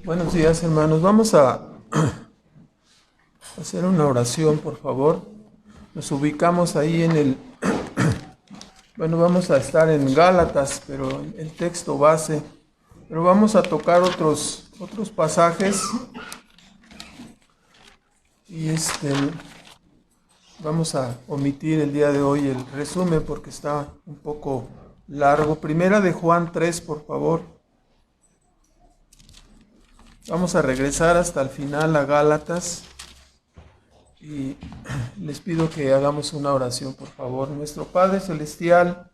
Buenos días, hermanos. Vamos a hacer una oración, por favor. Nos ubicamos ahí vamos a estar en Gálatas, pero el texto base. Pero vamos a tocar otros pasajes y vamos a omitir el día de hoy el resumen porque está un poco largo. Primera de Juan 3, por favor. Vamos a regresar hasta el final a Gálatas y les pido que hagamos una oración, por favor. Nuestro Padre Celestial,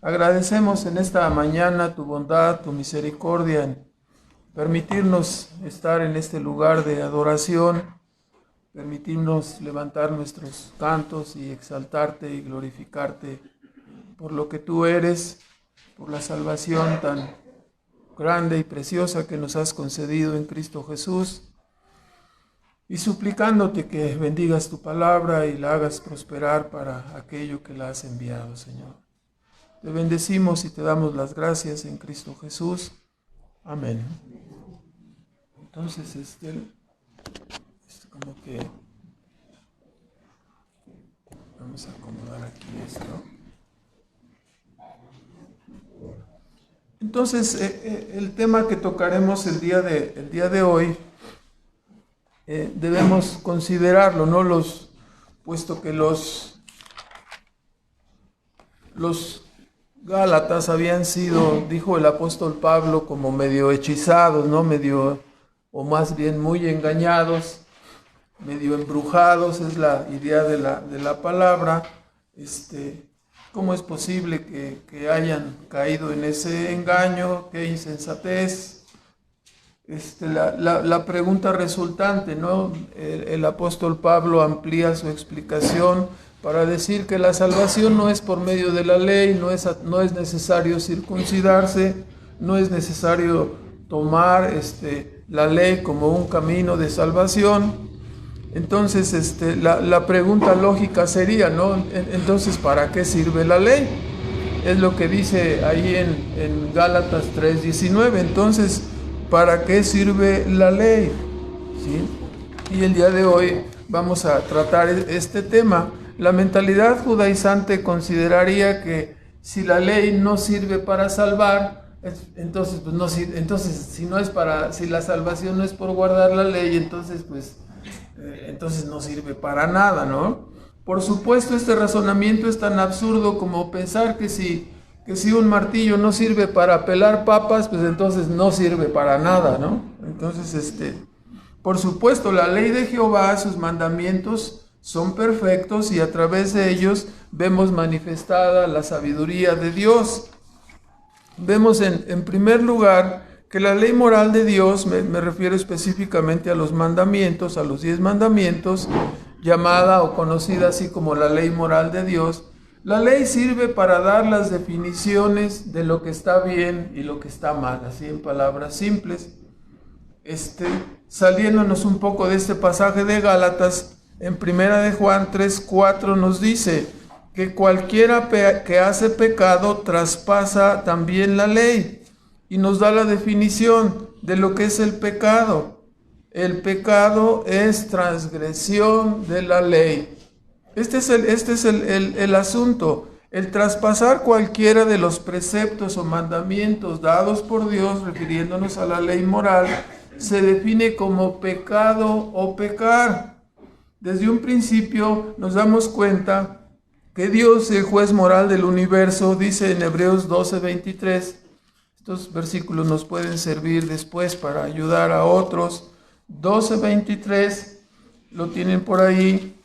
agradecemos en esta mañana tu bondad, tu misericordia en permitirnos estar en este lugar de adoración, permitirnos levantar nuestros cantos y exaltarte y glorificarte por lo que tú eres, por la salvación tan grande y preciosa que nos has concedido en Cristo Jesús, y suplicándote que bendigas tu palabra y la hagas prosperar para aquello que la has enviado, Señor. Te bendecimos y te damos las gracias en Cristo Jesús. Amén. Entonces, como que vamos a acomodar aquí esto. Entonces, el tema que tocaremos el día de hoy, debemos considerarlo, ¿no? Puesto que los Gálatas habían sido, dijo el apóstol Pablo, como medio hechizados, ¿no? O más bien muy engañados, medio embrujados, es la idea de la palabra. ¿Cómo es posible que hayan caído en ese engaño? ¡Qué insensatez! La pregunta resultante, ¿no? El apóstol Pablo amplía su explicación para decir que la salvación no es por medio de la ley, no es necesario circuncidarse, no es necesario tomar la ley como un camino de salvación. Entonces, la pregunta lógica sería, ¿no? Entonces, ¿para qué sirve la ley? Es lo que dice ahí en Gálatas 3:19. Entonces, ¿para qué sirve la ley? ¿Sí? Y el día de hoy vamos a tratar este tema. La mentalidad judaizante consideraría que si la ley no sirve para salvar, entonces pues no sirve. Entonces, si la salvación no es por guardar la ley, entonces no sirve para nada, ¿no? Por supuesto, este razonamiento es tan absurdo como pensar que si un martillo no sirve para pelar papas, pues entonces no sirve para nada, ¿no? Entonces, por supuesto, la ley de Jehová, sus mandamientos son perfectos y a través de ellos vemos manifestada la sabiduría de Dios. Vemos en primer lugar que la ley moral de Dios, me refiero específicamente a los mandamientos, a los 10 mandamientos, llamada o conocida así como la ley moral de Dios. La ley sirve para dar las definiciones de lo que está bien y lo que está mal, así en palabras simples. Saliéndonos un poco de este pasaje de Gálatas, en primera de Juan 3:4 nos dice que cualquiera que hace pecado traspasa también la ley. Y nos da la definición de lo que es el pecado. El pecado es transgresión de la ley. Este es el asunto. El traspasar cualquiera de los preceptos o mandamientos dados por Dios, refiriéndonos a la ley moral, se define como pecado o pecar. Desde un principio nos damos cuenta que Dios, el juez moral del universo, dice en Hebreos 12:23, estos versículos nos pueden servir después para ayudar a otros. 12:23, lo tienen por ahí.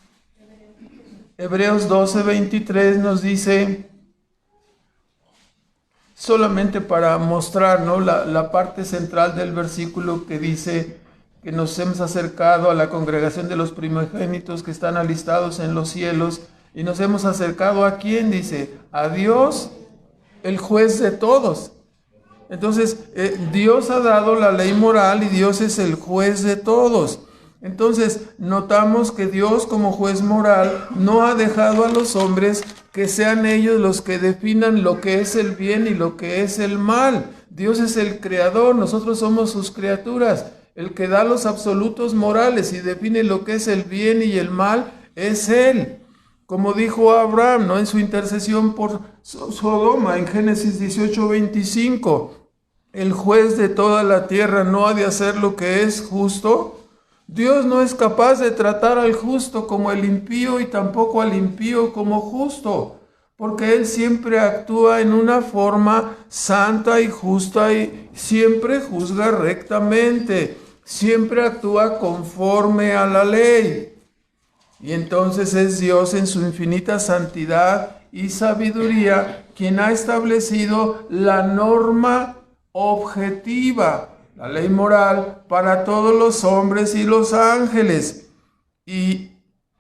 Hebreos 12:23 nos dice, solamente para mostrar, ¿no?, la parte central del versículo que dice que nos hemos acercado a la congregación de los primogénitos que están alistados en los cielos, y nos hemos acercado ¿a quién? Dice, a Dios, el juez de todos. Entonces, Dios ha dado la ley moral y Dios es el juez de todos. Entonces, notamos que Dios como juez moral no ha dejado a los hombres que sean ellos los que definan lo que es el bien y lo que es el mal. Dios es el creador, nosotros somos sus criaturas. El que da los absolutos morales y define lo que es el bien y el mal es Él. Como dijo Abraham, ¿no?, en su intercesión por Sodoma, en Génesis 18:25, el juez de toda la tierra no ha de hacer lo que es justo. Dios no es capaz de tratar al justo como el impío y tampoco al impío como justo, porque Él siempre actúa en una forma santa y justa y siempre juzga rectamente, siempre actúa conforme a la ley. Y entonces es Dios en su infinita santidad y sabiduría quien ha establecido la norma objetiva, la ley moral para todos los hombres y los ángeles. Y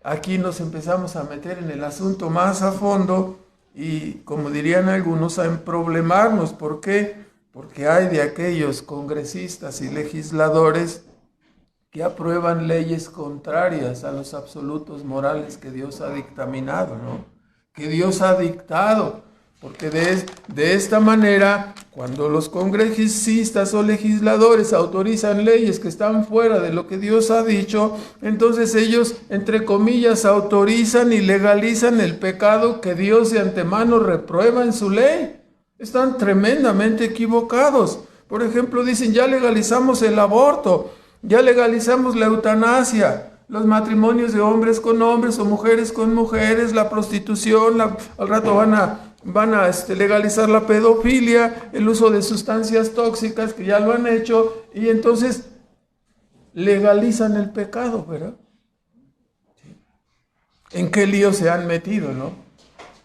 aquí nos empezamos a meter en el asunto más a fondo y, como dirían algunos, a emproblemarnos. ¿Por qué? Porque hay de aquellos congresistas y legisladores que aprueban leyes contrarias a los absolutos morales que Dios ha dictaminado, ¿no?, que Dios ha dictado. Porque de esta manera, cuando los congresistas o legisladores autorizan leyes que están fuera de lo que Dios ha dicho, entonces ellos, entre comillas, autorizan y legalizan el pecado que Dios de antemano reprueba en su ley. Están tremendamente equivocados. Por ejemplo, dicen, ya legalizamos el aborto, ya legalizamos la eutanasia, los matrimonios de hombres con hombres o mujeres con mujeres, la prostitución, al rato van a legalizar la pedofilia, el uso de sustancias tóxicas, que ya lo han hecho, y entonces legalizan el pecado, ¿verdad? ¿En qué lío se han metido, no?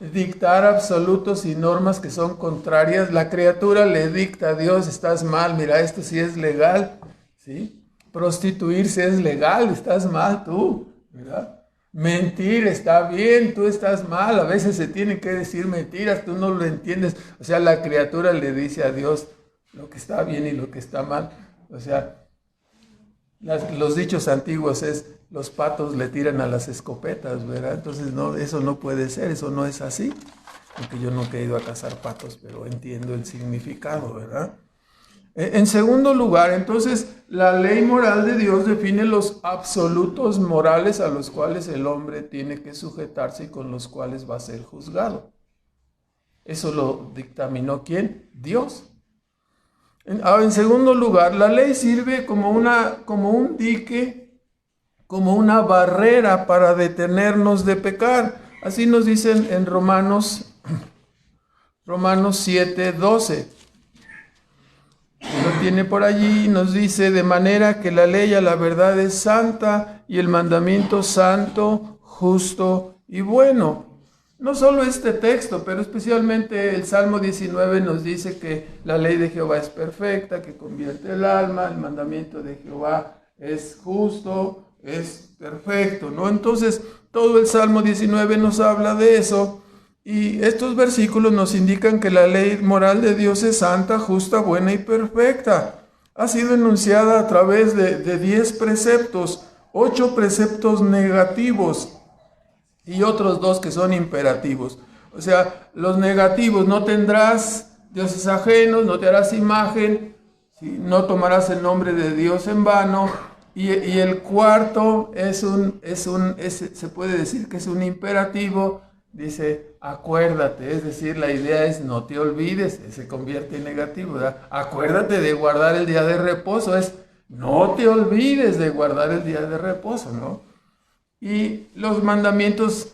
Dictar absolutos y normas que son contrarias. La criatura le dicta a Dios, estás mal, mira, esto sí es legal, ¿sí? Prostituirse es legal, estás mal tú, ¿verdad? Mentir está bien, tú estás mal. A veces se tienen que decir mentiras, tú no lo entiendes. O sea, la criatura le dice a Dios lo que está bien y lo que está mal. O sea, los dichos antiguos es, los patos le tiran a las escopetas, ¿verdad? Entonces, no, eso no puede ser, eso no es así. Aunque yo nunca he ido a cazar patos, pero entiendo el significado, ¿verdad? En segundo lugar, entonces, la ley moral de Dios define los absolutos morales a los cuales el hombre tiene que sujetarse y con los cuales va a ser juzgado. Eso lo dictaminó ¿quién? Dios. En segundo lugar, la ley sirve como un dique, como una barrera para detenernos de pecar. Así nos dicen en Romanos 7:12. Lo tiene por allí, nos dice, de manera que la ley a la verdad es santa y el mandamiento santo, justo y bueno. No solo este texto, pero especialmente el Salmo 19 nos dice que la ley de Jehová es perfecta, que convierte el alma, el mandamiento de Jehová es justo, es perfecto, ¿no? Entonces, todo el Salmo 19 nos habla de eso. Y estos versículos nos indican que la ley moral de Dios es santa, justa, buena y perfecta. Ha sido enunciada a través de 10 preceptos, 8 preceptos negativos y otros 2 que son imperativos. O sea, los negativos: no tendrás dioses ajenos, no te harás imagen, ¿sí?, no tomarás el nombre de Dios en vano. Y el cuarto se puede decir que es un imperativo. Dice, acuérdate, es decir, la idea es no te olvides, se convierte en negativo, ¿verdad? Acuérdate de guardar el día de reposo, es no te olvides de guardar el día de reposo, ¿no? Y los mandamientos,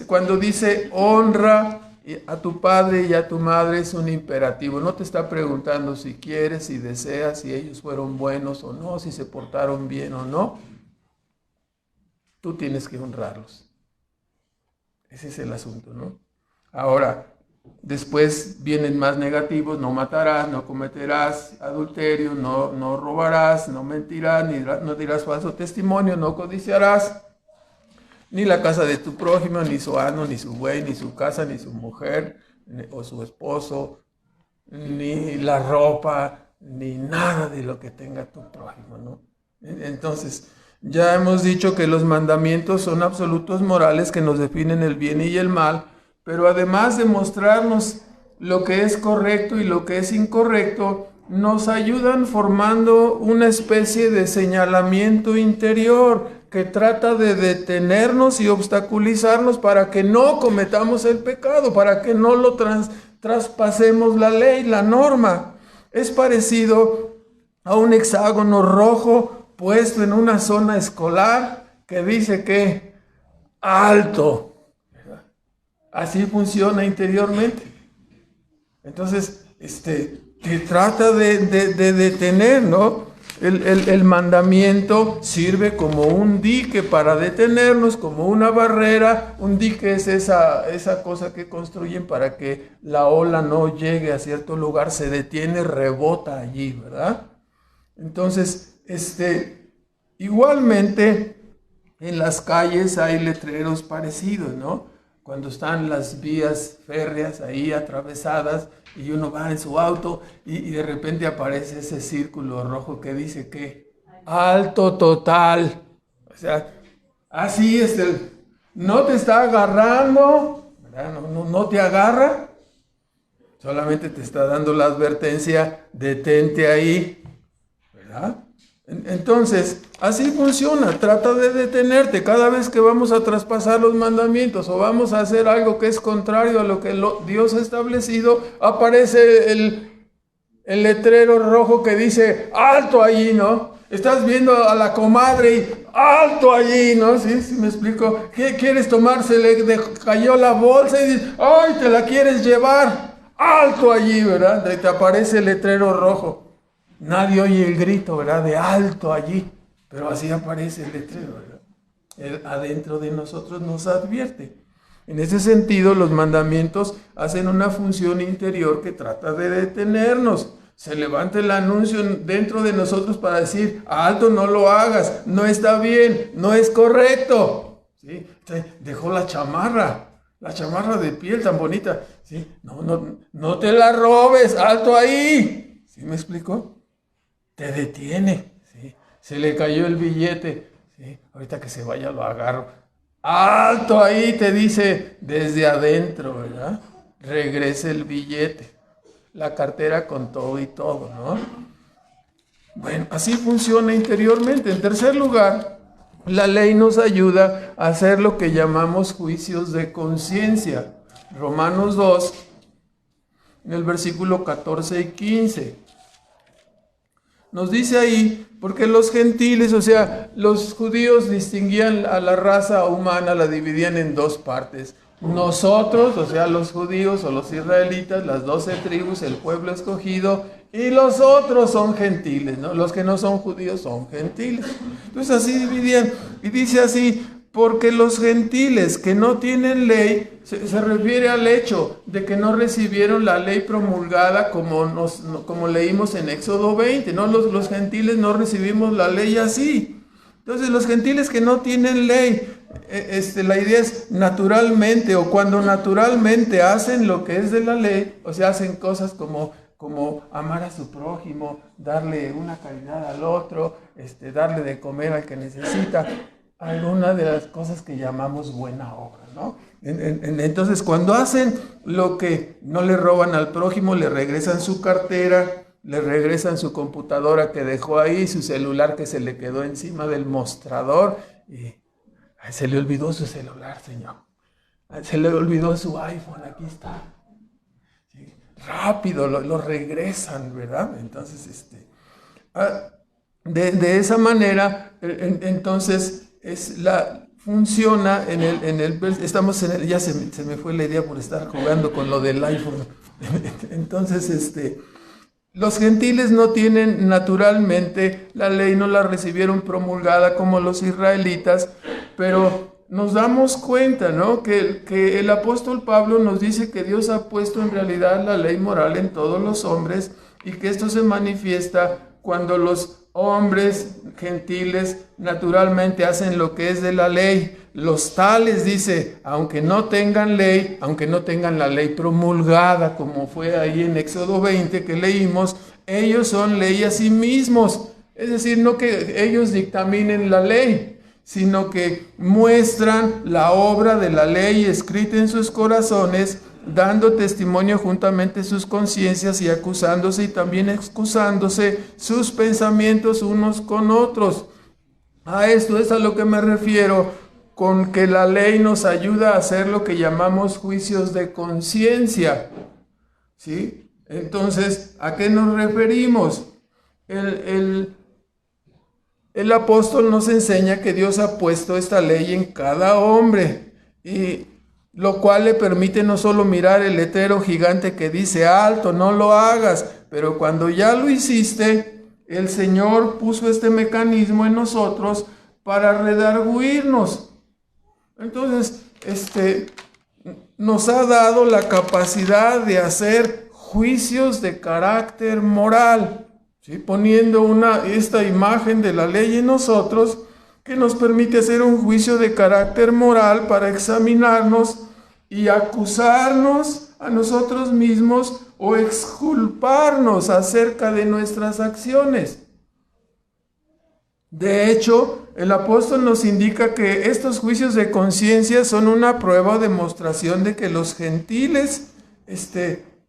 cuando dice honra a tu padre y a tu madre, es un imperativo. No te está preguntando si quieres, si deseas, si ellos fueron buenos o no, si se portaron bien o no. Tú tienes que honrarlos. Ese es el asunto, ¿no? Ahora, después vienen más negativos: no matarás, no cometerás adulterio, no robarás, no mentirás, no dirás falso testimonio, no codiciarás, ni la casa de tu prójimo, ni su asno, ni su buey, ni su casa, ni su mujer, o su esposo, ni la ropa, ni nada de lo que tenga tu prójimo, ¿no? Entonces, ya hemos dicho que los mandamientos son absolutos morales que nos definen el bien y el mal, pero además de mostrarnos lo que es correcto y lo que es incorrecto, nos ayudan formando una especie de señalamiento interior que trata de detenernos y obstaculizarnos para que no cometamos el pecado, para que no lo traspasemos la ley, la norma. Es parecido a un hexágono rojo puesto en una zona escolar que dice que alto. Así funciona interiormente. Entonces, que trata de detener, ¿no? El mandamiento sirve como un dique para detenernos, como una barrera. Un dique es esa cosa que construyen para que la ola no llegue a cierto lugar, se detiene, rebota allí, ¿verdad? Entonces, igualmente en las calles hay letreros parecidos, ¿no? Cuando están las vías férreas ahí atravesadas y uno va en su auto y de repente aparece ese círculo rojo que dice que alto total. O sea, así es no te está agarrando, ¿verdad? No te agarra, solamente te está dando la advertencia, detente ahí, ¿verdad? Entonces, así funciona, trata de detenerte cada vez que vamos a traspasar los mandamientos o vamos a hacer algo que es contrario a lo que Dios ha establecido, aparece el letrero rojo que dice, alto allí, ¿no? Estás viendo a la comadre y alto allí, ¿no? ¿Sí me explico? ¿Qué quieres tomar? Se le cayó la bolsa y dices, ¡ay, te la quieres llevar! Alto allí, ¿verdad? Te aparece el letrero rojo. Nadie oye el grito, ¿verdad? De alto allí, pero así aparece el letrero, ¿verdad? Él adentro de nosotros nos advierte. En ese sentido, los mandamientos hacen una función interior que trata de detenernos. Se levanta el anuncio dentro de nosotros para decir, alto, no lo hagas, no está bien, no es correcto. ¿Sí? Dejó la chamarra de piel tan bonita. ¿Sí? No te la robes, alto ahí. ¿Sí me explico? Te detiene, ¿sí? Se le cayó el billete, ¿sí? Ahorita que se vaya lo agarro. Alto ahí, te dice desde adentro, ¿verdad? Regrese el billete, la cartera con todo y todo, ¿no? Bueno, así funciona interiormente. En tercer lugar, la ley nos ayuda a hacer lo que llamamos juicios de conciencia. Romanos 2, en el versículo 14 y 15. Nos dice ahí, porque los gentiles, o sea, los judíos distinguían a la raza humana, la dividían en dos partes. Nosotros, o sea, los judíos o los israelitas, las 12 tribus, el pueblo escogido, y los otros son gentiles, ¿no? Los que no son judíos son gentiles. Entonces así dividían, y dice así, porque los gentiles que no tienen ley, se refiere al hecho de que no recibieron la ley promulgada como leímos en Éxodo 20, ¿no? Los gentiles no recibimos la ley así. Entonces los gentiles que no tienen ley, la idea es naturalmente o cuando naturalmente hacen lo que es de la ley, o sea, hacen cosas como amar a su prójimo, darle una caridad al otro, darle de comer al que necesita, alguna de las cosas que llamamos buena obra, ¿no? Entonces, cuando hacen lo que no le roban al prójimo, le regresan su cartera, le regresan su computadora que dejó ahí, su celular que se le quedó encima del mostrador, y se le olvidó su celular, señor. Se le olvidó su iPhone, aquí está. Sí, rápido, lo regresan, ¿verdad? Entonces, de esa manera, entonces, funciona estamos en ya se me fue la idea por estar jugando con lo del iPhone. Entonces, los gentiles no tienen naturalmente la ley, no la recibieron promulgada como los israelitas, pero nos damos cuenta, ¿no? Que el apóstol Pablo nos dice que Dios ha puesto en realidad la ley moral en todos los hombres y que esto se manifiesta cuando los hombres gentiles naturalmente hacen lo que es de la ley. Los tales, dice, aunque no tengan ley, aunque no tengan la ley promulgada, como fue ahí en Éxodo 20 que leímos, ellos son ley a sí mismos. Es decir, no que ellos dictaminen la ley, sino que muestran la obra de la ley escrita en sus corazones dando testimonio juntamente sus conciencias y acusándose y también excusándose sus pensamientos unos con otros. A esto es a lo que me refiero con que la ley nos ayuda a hacer lo que llamamos juicios de conciencia. ¿Sí? Entonces, ¿a qué nos referimos? El apóstol nos enseña que Dios ha puesto esta ley en cada hombre, y lo cual le permite no solo mirar el letrero gigante que dice alto, no lo hagas, pero cuando ya lo hiciste, el Señor puso este mecanismo en nosotros para redarguirnos. Entonces, nos ha dado la capacidad de hacer juicios de carácter moral, ¿sí? Poniendo esta imagen de la ley en nosotros, que nos permite hacer un juicio de carácter moral para examinarnos y acusarnos a nosotros mismos o exculparnos acerca de nuestras acciones. De hecho, el apóstol nos indica que estos juicios de conciencia son una prueba o demostración de que los gentiles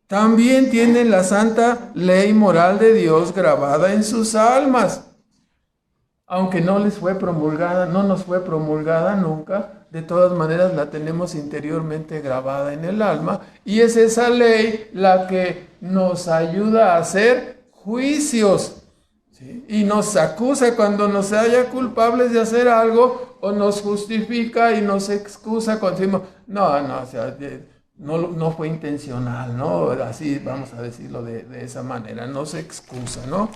también tienen la santa ley moral de Dios grabada en sus almas. Aunque no nos fue promulgada nunca, de todas maneras la tenemos interiormente grabada en el alma, y es esa ley la que nos ayuda a hacer juicios, ¿sí? Y nos acusa cuando nos haya culpables de hacer algo, o nos justifica y nos excusa cuando decimos, no fue intencional, ¿no? Así vamos a decirlo de esa manera, no se excusa, ¿no?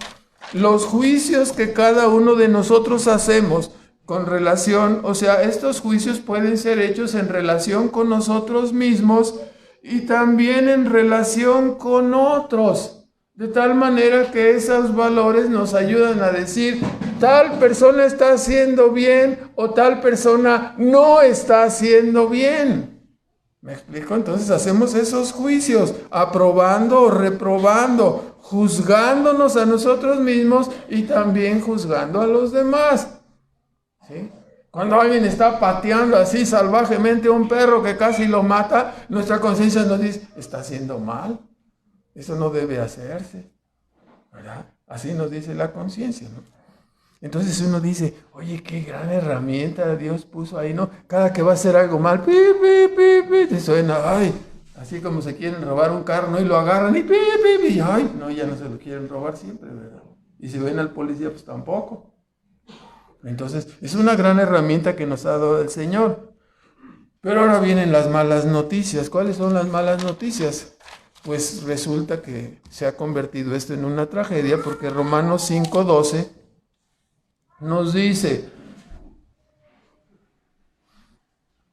Los juicios que cada uno de nosotros hacemos con relación, estos juicios pueden ser hechos en relación con nosotros mismos y también en relación con otros, de tal manera que esos valores nos ayudan a decir, tal persona está haciendo bien o tal persona no está haciendo bien. ¿Me explico? Entonces hacemos esos juicios, aprobando o reprobando, juzgándonos a nosotros mismos y también juzgando a los demás. ¿Sí? Cuando alguien está pateando así salvajemente a un perro que casi lo mata, nuestra conciencia nos dice, está haciendo mal, eso no debe hacerse, ¿verdad? Así nos dice la conciencia, ¿no? Entonces uno dice, oye, qué gran herramienta Dios puso ahí, ¿no? Cada que va a hacer algo mal, pi, pi, pi, pi, te suena, ay, así como se quieren robar un carro, ¿no? Y lo agarran y pi, pi, pi, ay, no, ya no se lo quieren robar siempre, ¿verdad? Y si ven al policía, pues tampoco. Entonces, es una gran herramienta que nos ha dado el Señor. Pero ahora vienen las malas noticias. ¿Cuáles son las malas noticias? Pues resulta que se ha convertido esto en una tragedia, porque Romanos 5:12 nos dice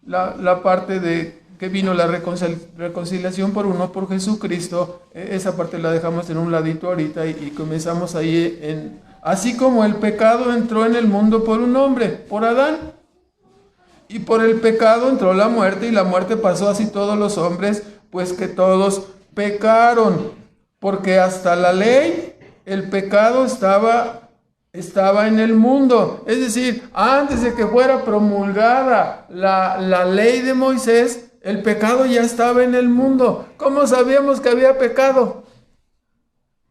la parte de que vino la reconciliación por Jesucristo. Esa parte la dejamos en un ladito ahorita y comenzamos ahí así como el pecado entró en el mundo por un hombre, por Adán, y por el pecado entró la muerte, y la muerte pasó así todos los hombres, pues que todos pecaron, porque hasta la ley el pecado estaba en el mundo. Es decir, antes de que fuera promulgada la ley de Moisés, el pecado ya estaba en el mundo. ¿Cómo sabíamos que había pecado?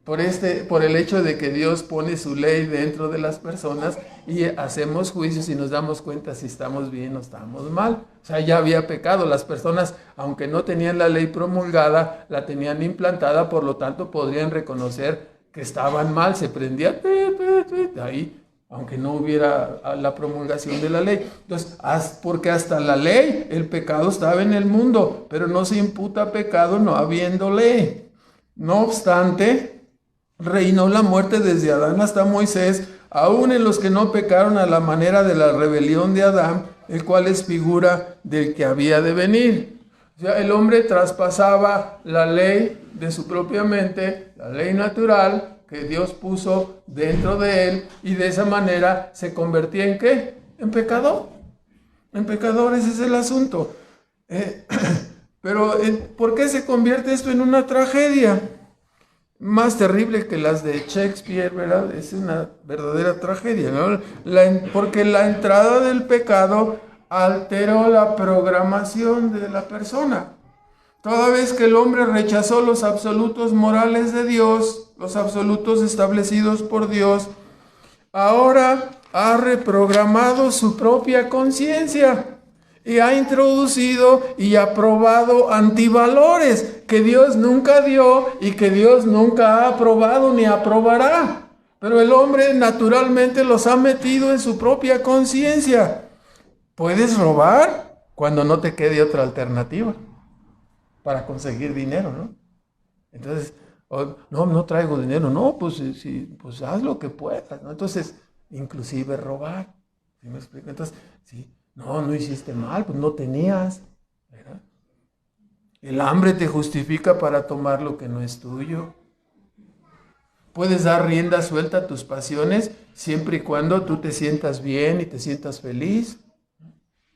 Por el hecho de que Dios pone su ley dentro de las personas y hacemos juicios y nos damos cuenta si estamos bien o estamos mal. O sea, ya había pecado. Las personas, aunque no tenían la ley promulgada, la tenían implantada, por lo tanto podrían reconocer que estaban mal. Se prendía ahí, aunque no hubiera la promulgación de la ley. Entonces, porque hasta la ley, el pecado estaba en el mundo, pero no se imputa pecado no habiendo ley. No obstante, reinó la muerte desde Adán hasta Moisés, aún en los que no pecaron a la manera de la rebelión de Adán, el cual es figura del que había de venir. O sea, el hombre traspasaba la ley de su propia mente, la ley natural que Dios puso dentro de él, y de esa manera se convertía ¿en qué? En pecador. En pecador, ese es el asunto. Pero, ¿por qué se convierte esto en una tragedia? Más terrible que las de Shakespeare, ¿verdad? Es una verdadera tragedia, ¿no? Porque la entrada del pecado alteró la programación de la persona. Toda vez que el hombre rechazó los absolutos morales de Dios, los absolutos establecidos por Dios, ahora ha reprogramado su propia conciencia y ha introducido y aprobado antivalores que Dios nunca dio y que Dios nunca ha aprobado ni aprobará. Pero el hombre naturalmente los ha metido en su propia conciencia. Puedes robar cuando no te quede otra alternativa para conseguir dinero, ¿no? Entonces, no traigo dinero. No, pues sí, pues haz lo que puedas, ¿no? Entonces, inclusive robar. ¿Sí me explico? Entonces, sí, no hiciste mal, pues no tenías, ¿verdad? El hambre te justifica para tomar lo que no es tuyo. Puedes dar rienda suelta a tus pasiones siempre y cuando tú te sientas bien y te sientas feliz.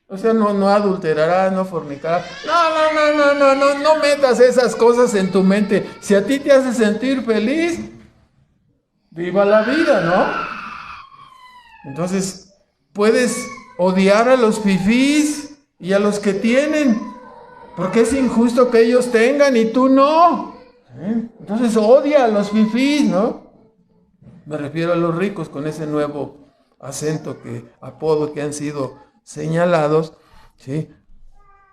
O sea, no adulterarás, no fornicarás. No metas esas cosas en tu mente. Si a ti te hace sentir feliz, viva la vida, ¿no? Entonces, puedes odiar a los fifís y a los que tienen, porque es injusto que ellos tengan y tú no. Entonces odia a los fifís, ¿no? Me refiero a los ricos con ese nuevo apodo que han sido señalados, ¿sí?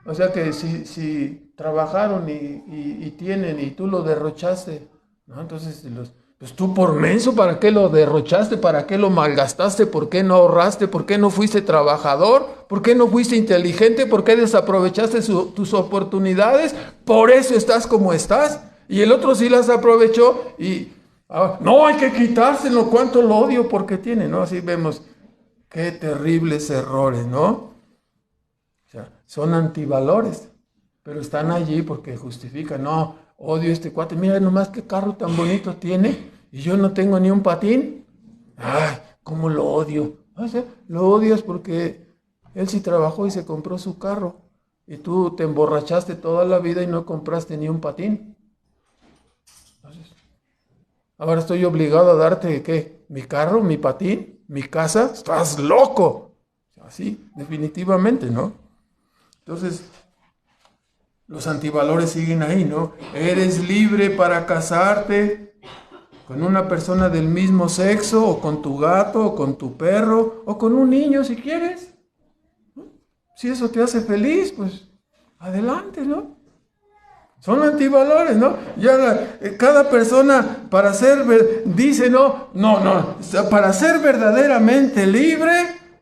O sea que si trabajaron y tienen y tú lo derrochaste, ¿no? Entonces, pues tú por menso, ¿para qué lo derrochaste? ¿Para qué lo malgastaste? ¿Por qué no ahorraste? ¿Por qué no fuiste trabajador? ¿Por qué no fuiste inteligente? ¿Por qué desaprovechaste tus oportunidades? Por eso estás como estás. Y el otro sí las aprovechó y no, hay que quitárselo, cuánto lo odio porque tiene, ¿no? Así vemos qué terribles errores, ¿no? O sea, son antivalores, pero están allí porque justifican, no, odio este cuate, mira nomás qué carro tan bonito tiene y yo no tengo ni un patín. Ay, cómo lo odio. O sea, lo odias porque él sí trabajó y se compró su carro y tú te emborrachaste toda la vida y no compraste ni un patín. Ahora estoy obligado a darte, ¿qué? ¿Mi carro? ¿Mi patín? ¿Mi casa? ¡Estás loco! Así, definitivamente, ¿no? Entonces, los antivalores siguen ahí, ¿no? Eres libre para casarte con una persona del mismo sexo, o con tu gato, o con tu perro, o con un niño si quieres. ¿No? Si eso te hace feliz, pues adelante, ¿no? Son antivalores, ¿no? Ya cada persona para dice, para ser verdaderamente libre,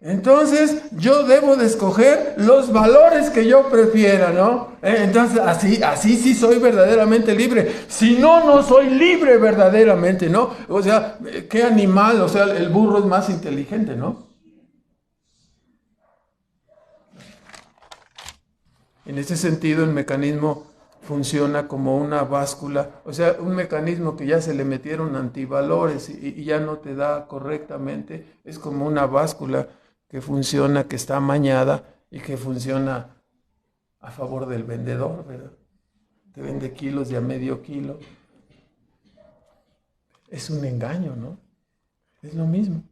entonces yo debo de escoger los valores que yo prefiera, ¿no? Entonces así sí soy verdaderamente libre. Si no soy libre verdaderamente, ¿no? O sea, ¿qué animal? O sea, el burro es más inteligente, ¿no? En ese sentido, el mecanismo funciona como una báscula, o sea, un mecanismo que ya se le metieron antivalores y ya no te da correctamente, es como una báscula que funciona, que está amañada y que funciona a favor del vendedor, ¿verdad? Te vende kilos de a medio kilo. Es un engaño, ¿no? Es lo mismo.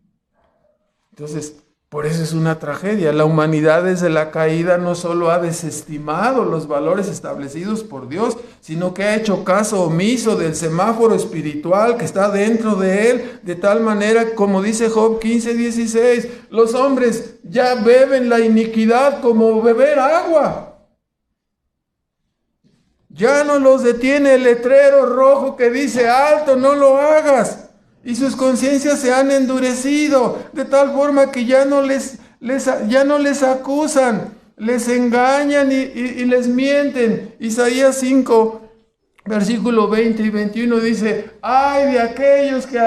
Entonces, por eso es una tragedia. La humanidad desde la caída no solo ha desestimado los valores establecidos por Dios, sino que ha hecho caso omiso del semáforo espiritual que está dentro de él, de tal manera, como dice Job 15:16, los hombres ya beben la iniquidad como beber agua. Ya no los detiene el letrero rojo que dice, alto, no lo hagas. Y sus conciencias se han endurecido de tal forma que ya no les acusan, les engañan y les mienten. Isaías 5, versículo 20 y 21 dice, ay de aquellos que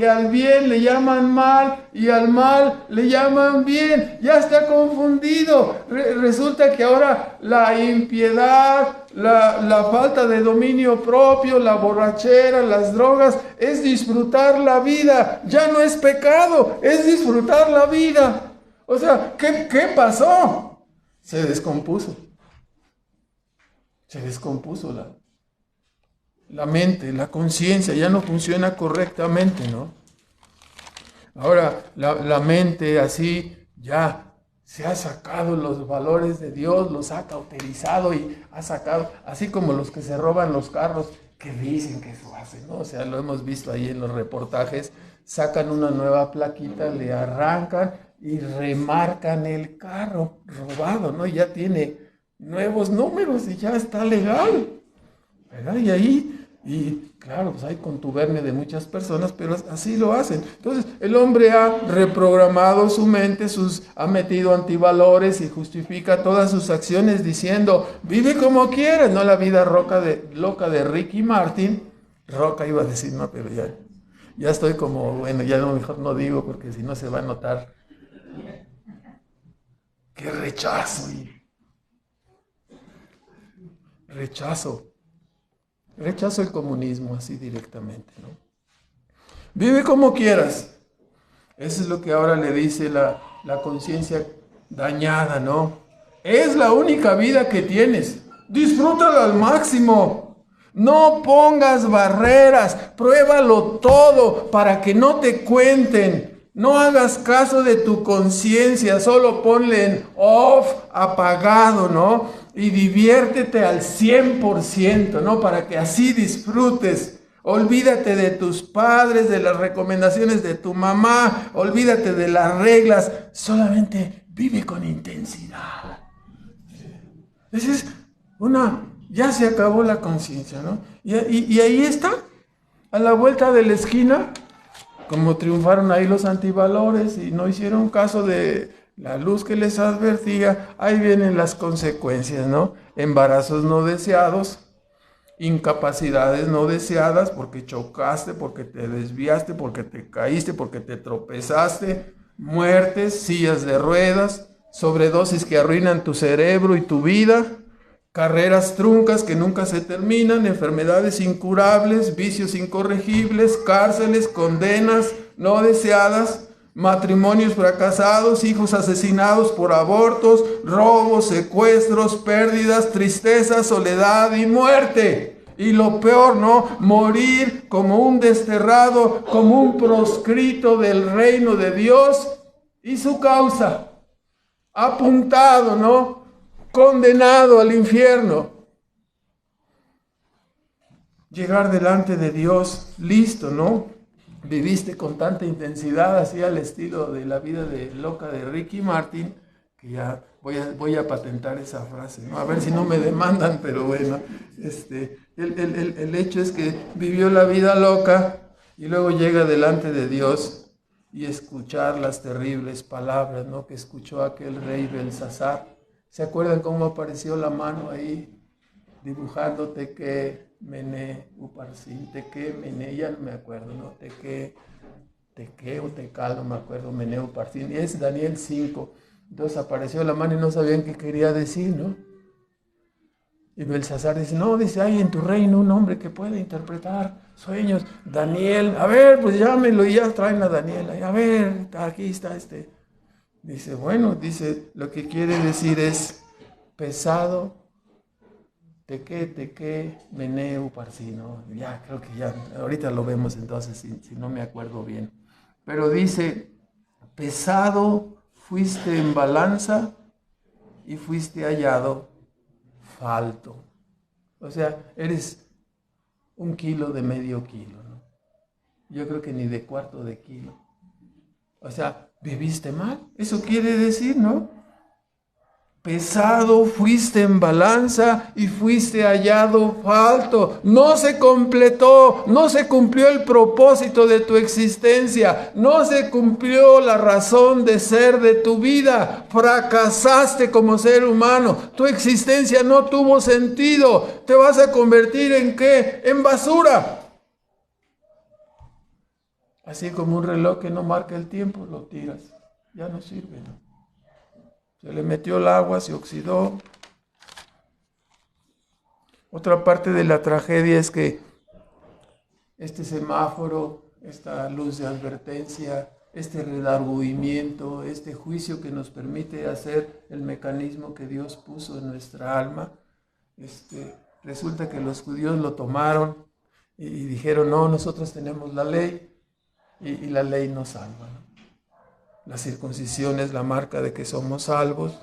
al bien le llaman mal y al mal le llaman bien. Ya está confundido. Resulta que ahora la impiedad, la falta de dominio propio, la borrachera, las drogas, es disfrutar la vida. Ya no es pecado, es disfrutar la vida. O sea, ¿qué pasó? Se descompuso. Se descompuso la mente, la conciencia, ya no funciona correctamente, ¿no? Ahora, la mente así ya se ha sacado los valores de Dios, los ha cauterizado y ha sacado, así como los que se roban los carros, que dicen que eso hacen, ¿no? O sea, lo hemos visto ahí en los reportajes, sacan una nueva plaquita, le arrancan y remarcan el carro robado, ¿no? Y ya tiene nuevos números y ya está legal, ¿verdad? Y ahí, y claro, pues hay contubernio de muchas personas, pero así lo hacen. Entonces, el hombre ha reprogramado su mente, ha metido antivalores y justifica todas sus acciones diciendo, vive como quieras, no la vida loca de Ricky Martin. Roca iba a decir, no, pero ya estoy como, bueno, ya no, mejor no digo porque si no se va a notar. ¡Qué rechazo! Rechazo el comunismo así directamente, ¿no? Vive como quieras. Eso es lo que ahora le dice la conciencia dañada, ¿no? Es la única vida que tienes. Disfrútala al máximo. No pongas barreras. Pruébalo todo para que no te cuenten. No hagas caso de tu conciencia. Solo ponle en off, apagado, ¿no? Y diviértete al 100%, ¿no? Para que así disfrutes. Olvídate de tus padres, de las recomendaciones de tu mamá, olvídate de las reglas, solamente vive con intensidad. Esa es ya se acabó la conciencia, ¿no? Y ahí está, a la vuelta de la esquina, como triunfaron ahí los antivalores y no hicieron caso de la luz que les advertía, ahí vienen las consecuencias, ¿no? Embarazos no deseados, incapacidades no deseadas porque chocaste, porque te desviaste, porque te caíste, porque te tropezaste, muertes, sillas de ruedas, sobredosis que arruinan tu cerebro y tu vida, carreras truncas que nunca se terminan, enfermedades incurables, vicios incorregibles, cárceles, condenas no deseadas, matrimonios fracasados, hijos asesinados por abortos, robos, secuestros, pérdidas, tristeza, soledad y muerte. Y lo peor, ¿no? Morir como un desterrado, como un proscrito del reino de Dios y su causa. Apuntado, ¿no? Condenado al infierno. Llegar delante de Dios, listo, ¿no? Viviste con tanta intensidad, así al estilo de la vida loca de Ricky Martin, que ya voy a patentar esa frase, ¿no? A ver si no me demandan, pero bueno, el hecho es que vivió la vida loca y luego llega delante de Dios y escuchar las terribles palabras, ¿no? Que escuchó aquel rey Belsasar. ¿Se acuerdan cómo apareció la mano ahí dibujando Teque, Mené, Uparsin, Teque, Mené, ya no me acuerdo, ¿no? Teque o Tecal, no me acuerdo, Mené, Uparsin, y es Daniel 5. Entonces apareció la mano y no sabían qué quería decir, ¿no? Y Belsasar dice, no, dice, hay en tu reino un hombre que puede interpretar sueños. Daniel, a ver, pues llámelo, y ya traen a Daniel, a ver, aquí está Dice, bueno, dice, lo que quiere decir es pesado, Teque, Meneu, Parsino. Ya, creo que ya, ahorita lo vemos entonces, si no me acuerdo bien. Pero dice, pesado fuiste en balanza y fuiste hallado falto. O sea, eres 1 kilo de medio kilo, ¿no? Yo creo que ni de cuarto de kilo. O sea, viviste mal. Eso quiere decir, ¿no? Pesado fuiste en balanza y fuiste hallado falto. No se completó, no se cumplió el propósito de tu existencia, no se cumplió la razón de ser de tu vida. Fracasaste como ser humano. Tu existencia no tuvo sentido. ¿Te vas a convertir en qué? En basura. Así como un reloj que no marca el tiempo, lo tiras. Ya no sirve, ¿no? Se le metió el agua, se oxidó. Otra parte de la tragedia es que este semáforo, esta luz de advertencia, este redargüimiento, este juicio que nos permite hacer el mecanismo que Dios puso en nuestra alma, resulta que los judíos lo tomaron y dijeron, no, nosotros tenemos la ley y la ley nos salva, ¿no? La circuncisión es la marca de que somos salvos.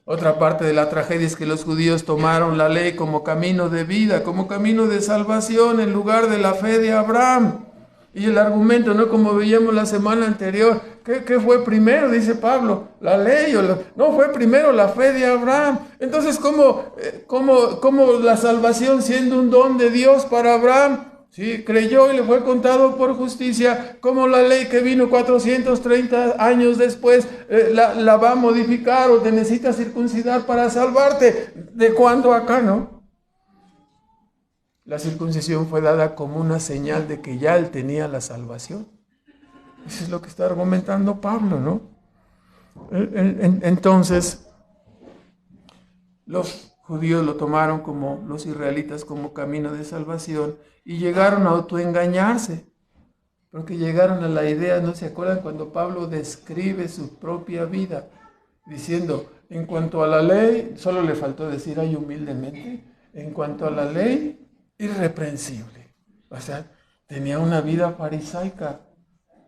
Otra parte de la tragedia es que los judíos tomaron la ley como camino de vida, como camino de salvación en lugar de la fe de Abraham. Y el argumento, ¿no? Como veíamos la semana anterior, ¿qué fue primero? Dice Pablo, ¿la ley? No, fue primero la fe de Abraham. Entonces, ¿cómo la salvación siendo un don de Dios para Abraham? Sí, creyó y le fue contado por justicia, como la ley que vino 430 años después la va a modificar o te necesita circuncidar para salvarte. ¿De cuándo acá, no? La circuncisión fue dada como una señal de que ya él tenía la salvación. Eso es lo que está argumentando Pablo, ¿no? Entonces, los judíos lo tomaron como los israelitas como camino de salvación y llegaron a autoengañarse, porque llegaron a la idea, ¿no se acuerdan cuando Pablo describe su propia vida? Diciendo, en cuanto a la ley, solo le faltó decir ahí humildemente, en cuanto a la ley, irreprensible. O sea, tenía una vida farisaica,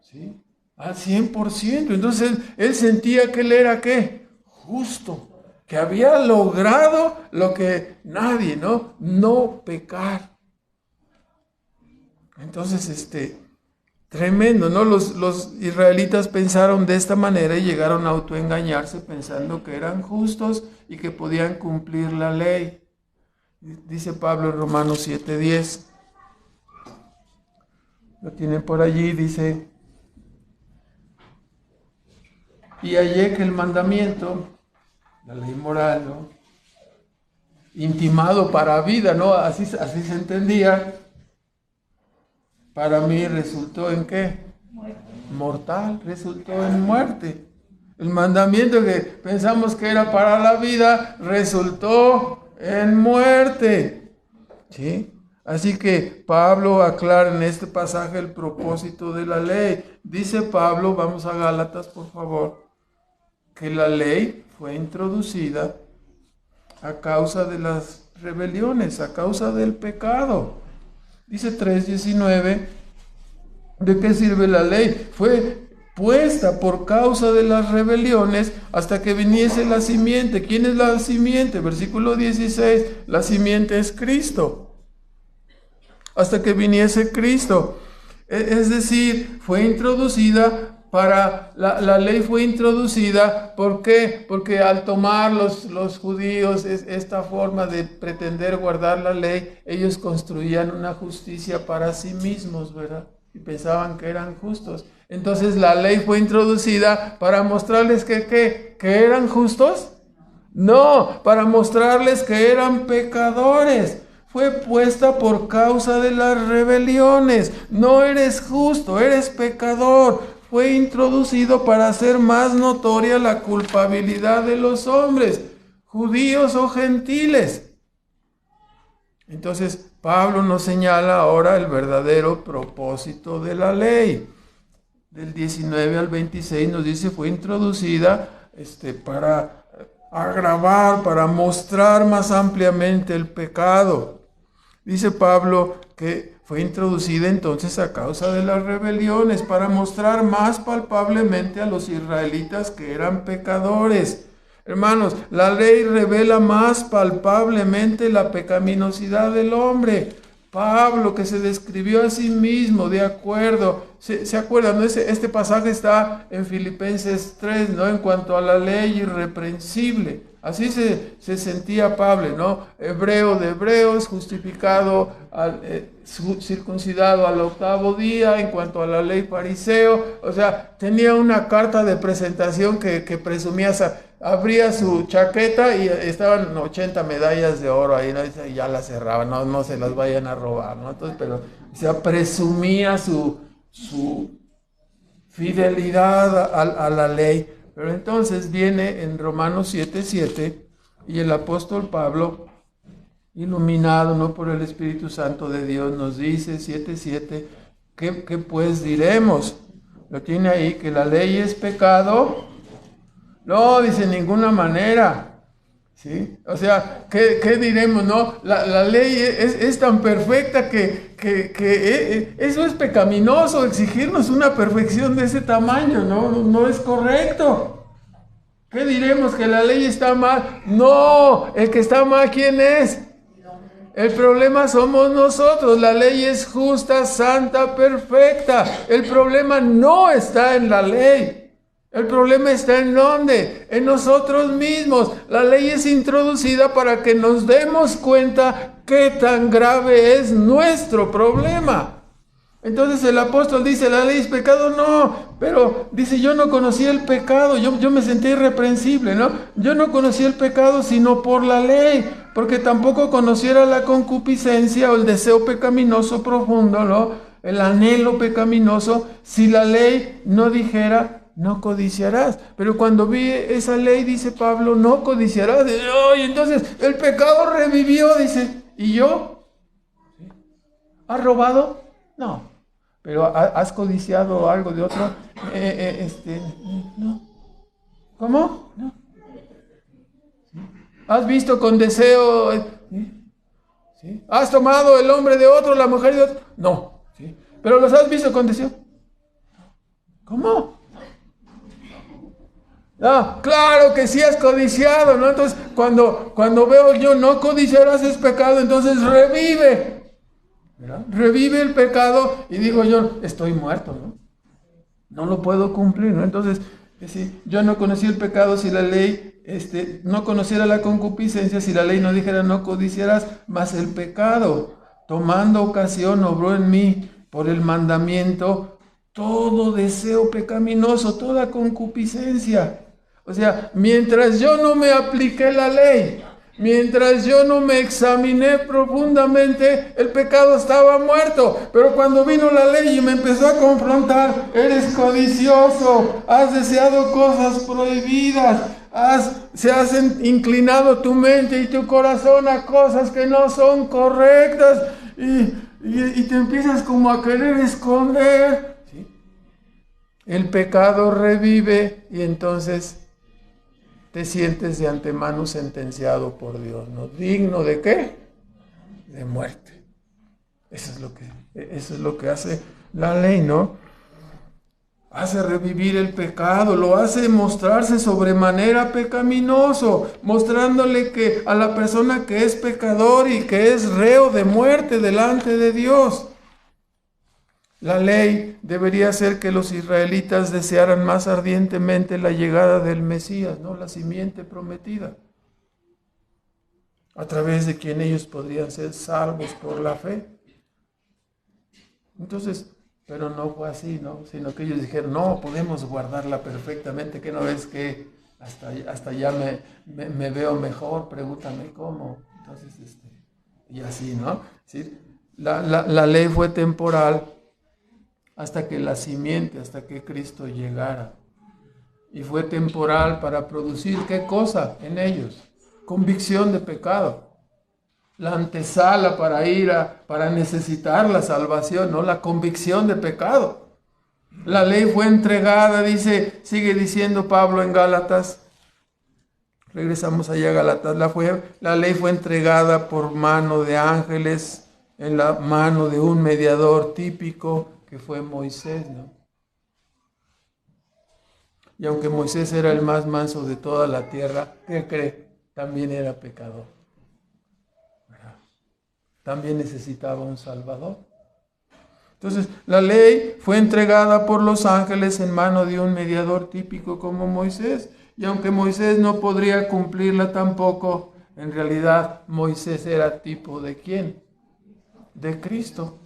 ¿sí? Al 100%. Entonces él sentía que él era, ¿qué? Justo. Que había logrado lo que nadie, ¿no? No pecar. Entonces, tremendo, ¿no? Los israelitas pensaron de esta manera y llegaron a autoengañarse pensando que eran justos y que podían cumplir la ley. Dice Pablo en Romanos 7:10. Lo tienen por allí, dice: y hallé que el mandamiento, la ley moral, ¿no? Intimado para vida, ¿no? Así se entendía. Para mí resultó en ¿qué? Mortal, resultó en muerte. El mandamiento que pensamos que era para la vida resultó en muerte. ¿Sí? Así que Pablo aclara en este pasaje el propósito de la ley. Dice Pablo, vamos a Gálatas por favor, que la ley fue introducida a causa de las rebeliones, a causa del pecado. Dice 3:19, ¿de qué sirve la ley? Fue puesta por causa de las rebeliones hasta que viniese la simiente. ¿Quién es la simiente? Versículo 16, la simiente es Cristo. Hasta que viniese Cristo. Es decir, fue introducida la ley fue introducida, ¿por qué? Porque al tomar los judíos esta forma de pretender guardar la ley, ellos construían una justicia para sí mismos, ¿verdad? Y pensaban que eran justos. Entonces la ley fue introducida para mostrarles que eran justos. No, para mostrarles que eran pecadores. Fue puesta por causa de las rebeliones. No eres justo, eres pecador. Fue introducido para hacer más notoria la culpabilidad de los hombres, judíos o gentiles. Entonces, Pablo nos señala ahora el verdadero propósito de la ley. Del 19 al 26 nos dice, fue introducida para agravar, para mostrar más ampliamente el pecado. Dice Pablo que fue introducida entonces a causa de las rebeliones para mostrar más palpablemente a los israelitas que eran pecadores. Hermanos, la ley revela más palpablemente la pecaminosidad del hombre. Pablo, que se describió a sí mismo de acuerdo, ¿se acuerdan? Este pasaje está en Filipenses 3, ¿no? En cuanto a la ley irreprensible. Así se sentía Pablo, ¿no? Hebreo de hebreos, justificado, circuncidado al 8º día, en cuanto a la ley fariseo. O sea, tenía una carta de presentación que presumía, abría su chaqueta y estaban 80 medallas de oro ahí, ¿no? Y ya las cerraba, no se las vayan a robar, ¿no? Entonces, pero, o sea, presumía su fidelidad a la ley. Pero entonces viene en Romanos 7:7 y el apóstol Pablo, iluminado no por el Espíritu Santo de Dios, nos dice 7:7, ¿qué pues diremos? Lo tiene ahí, que la ley es pecado. No, dice, ninguna manera. ¿Sí? O sea, ¿qué diremos, no? La ley es tan perfecta que eso es pecaminoso, exigirnos una perfección de ese tamaño, ¿no? No es correcto. ¿Qué diremos? ¿Que la ley está mal? No, el que está mal, ¿quién es? El problema somos nosotros. La ley es justa, santa, perfecta. El problema no está en la ley. El problema está en ¿dónde? En nosotros mismos. La ley es introducida para que nos demos cuenta qué tan grave es nuestro problema. Entonces el apóstol dice, ¿la ley es pecado? No, pero dice, yo no conocía el pecado, yo me sentí irreprensible, ¿no? Yo no conocía el pecado sino por la ley, porque tampoco conociera la concupiscencia o el deseo pecaminoso profundo, ¿no? El anhelo pecaminoso, si la ley no dijera, no codiciarás. Pero cuando vi esa ley, dice Pablo, no codiciarás. Y entonces el pecado revivió, dice, ¿y yo? ¿Has robado? No. ¿Pero has codiciado algo de otro? No. ¿Cómo? No. ¿Has visto con deseo? ¿Sí? ¿Has tomado el hombre de otro, la mujer de otro? No. ¿Sí? ¿Pero los has visto con deseo? ¿Cómo? Ah, claro que sí has codiciado, ¿no? Entonces, cuando veo yo no codiciarás es pecado, entonces revive. ¿Verdad? Revive el pecado y digo yo, estoy muerto, ¿no? No lo puedo cumplir, ¿no? Entonces, yo no conocí el pecado si la ley, no conociera la concupiscencia, si la ley no dijera no codiciarás, mas el pecado, tomando ocasión, obró en mí por el mandamiento todo deseo pecaminoso, toda concupiscencia. O sea, mientras yo no me apliqué la ley, mientras yo no me examiné profundamente, el pecado estaba muerto. Pero cuando vino la ley y me empezó a confrontar, eres codicioso, has deseado cosas prohibidas, se has inclinado tu mente y tu corazón a cosas que no son correctas y te empiezas como a querer esconder. ¿Sí? El pecado revive y entonces te sientes de antemano sentenciado por Dios, ¿no? ¿Digno de qué? De muerte. Eso es lo que hace la ley, ¿no? Hace revivir el pecado, lo hace mostrarse sobremanera pecaminoso, mostrándole que a la persona que es pecador y que es reo de muerte delante de Dios. La ley debería hacer que los israelitas desearan más ardientemente la llegada del Mesías, ¿no? La simiente prometida, a través de quien ellos podrían ser salvos por la fe. Entonces, pero no fue así, ¿no? Sino que ellos dijeron, no, podemos guardarla perfectamente, que no ves que hasta ya me veo mejor, pregúntame cómo. Entonces, y así, ¿no? ¿Sí? La ley fue temporal, hasta que la simiente, hasta que Cristo llegara. Y fue temporal para producir, ¿qué cosa? En ellos, convicción de pecado. La antesala para necesitar la salvación, ¿no? La convicción de pecado. La ley fue entregada, sigue diciendo Pablo en Gálatas. Regresamos allá a Gálatas. La ley fue entregada por mano de ángeles, en la mano de un mediador típico, que fue Moisés, ¿no? Y aunque Moisés era el más manso de toda la tierra, ¿qué cree? También era pecador. ¿Verdad? También necesitaba un Salvador. Entonces, la ley fue entregada por los ángeles en mano de un mediador típico como Moisés. Y aunque Moisés no podría cumplirla tampoco, en realidad Moisés era tipo ¿de quién? De Cristo.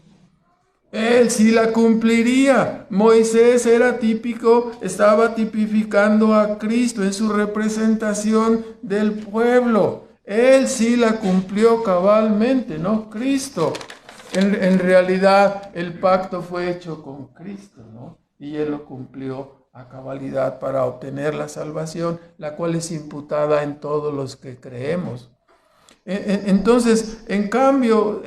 Él sí la cumpliría. Moisés era típico, estaba tipificando a Cristo en su representación del pueblo. Él sí la cumplió cabalmente, ¿no? Cristo. En realidad el pacto fue hecho con Cristo, ¿no? Y Él lo cumplió a cabalidad para obtener la salvación, la cual es imputada en todos los que creemos. Entonces, en cambio,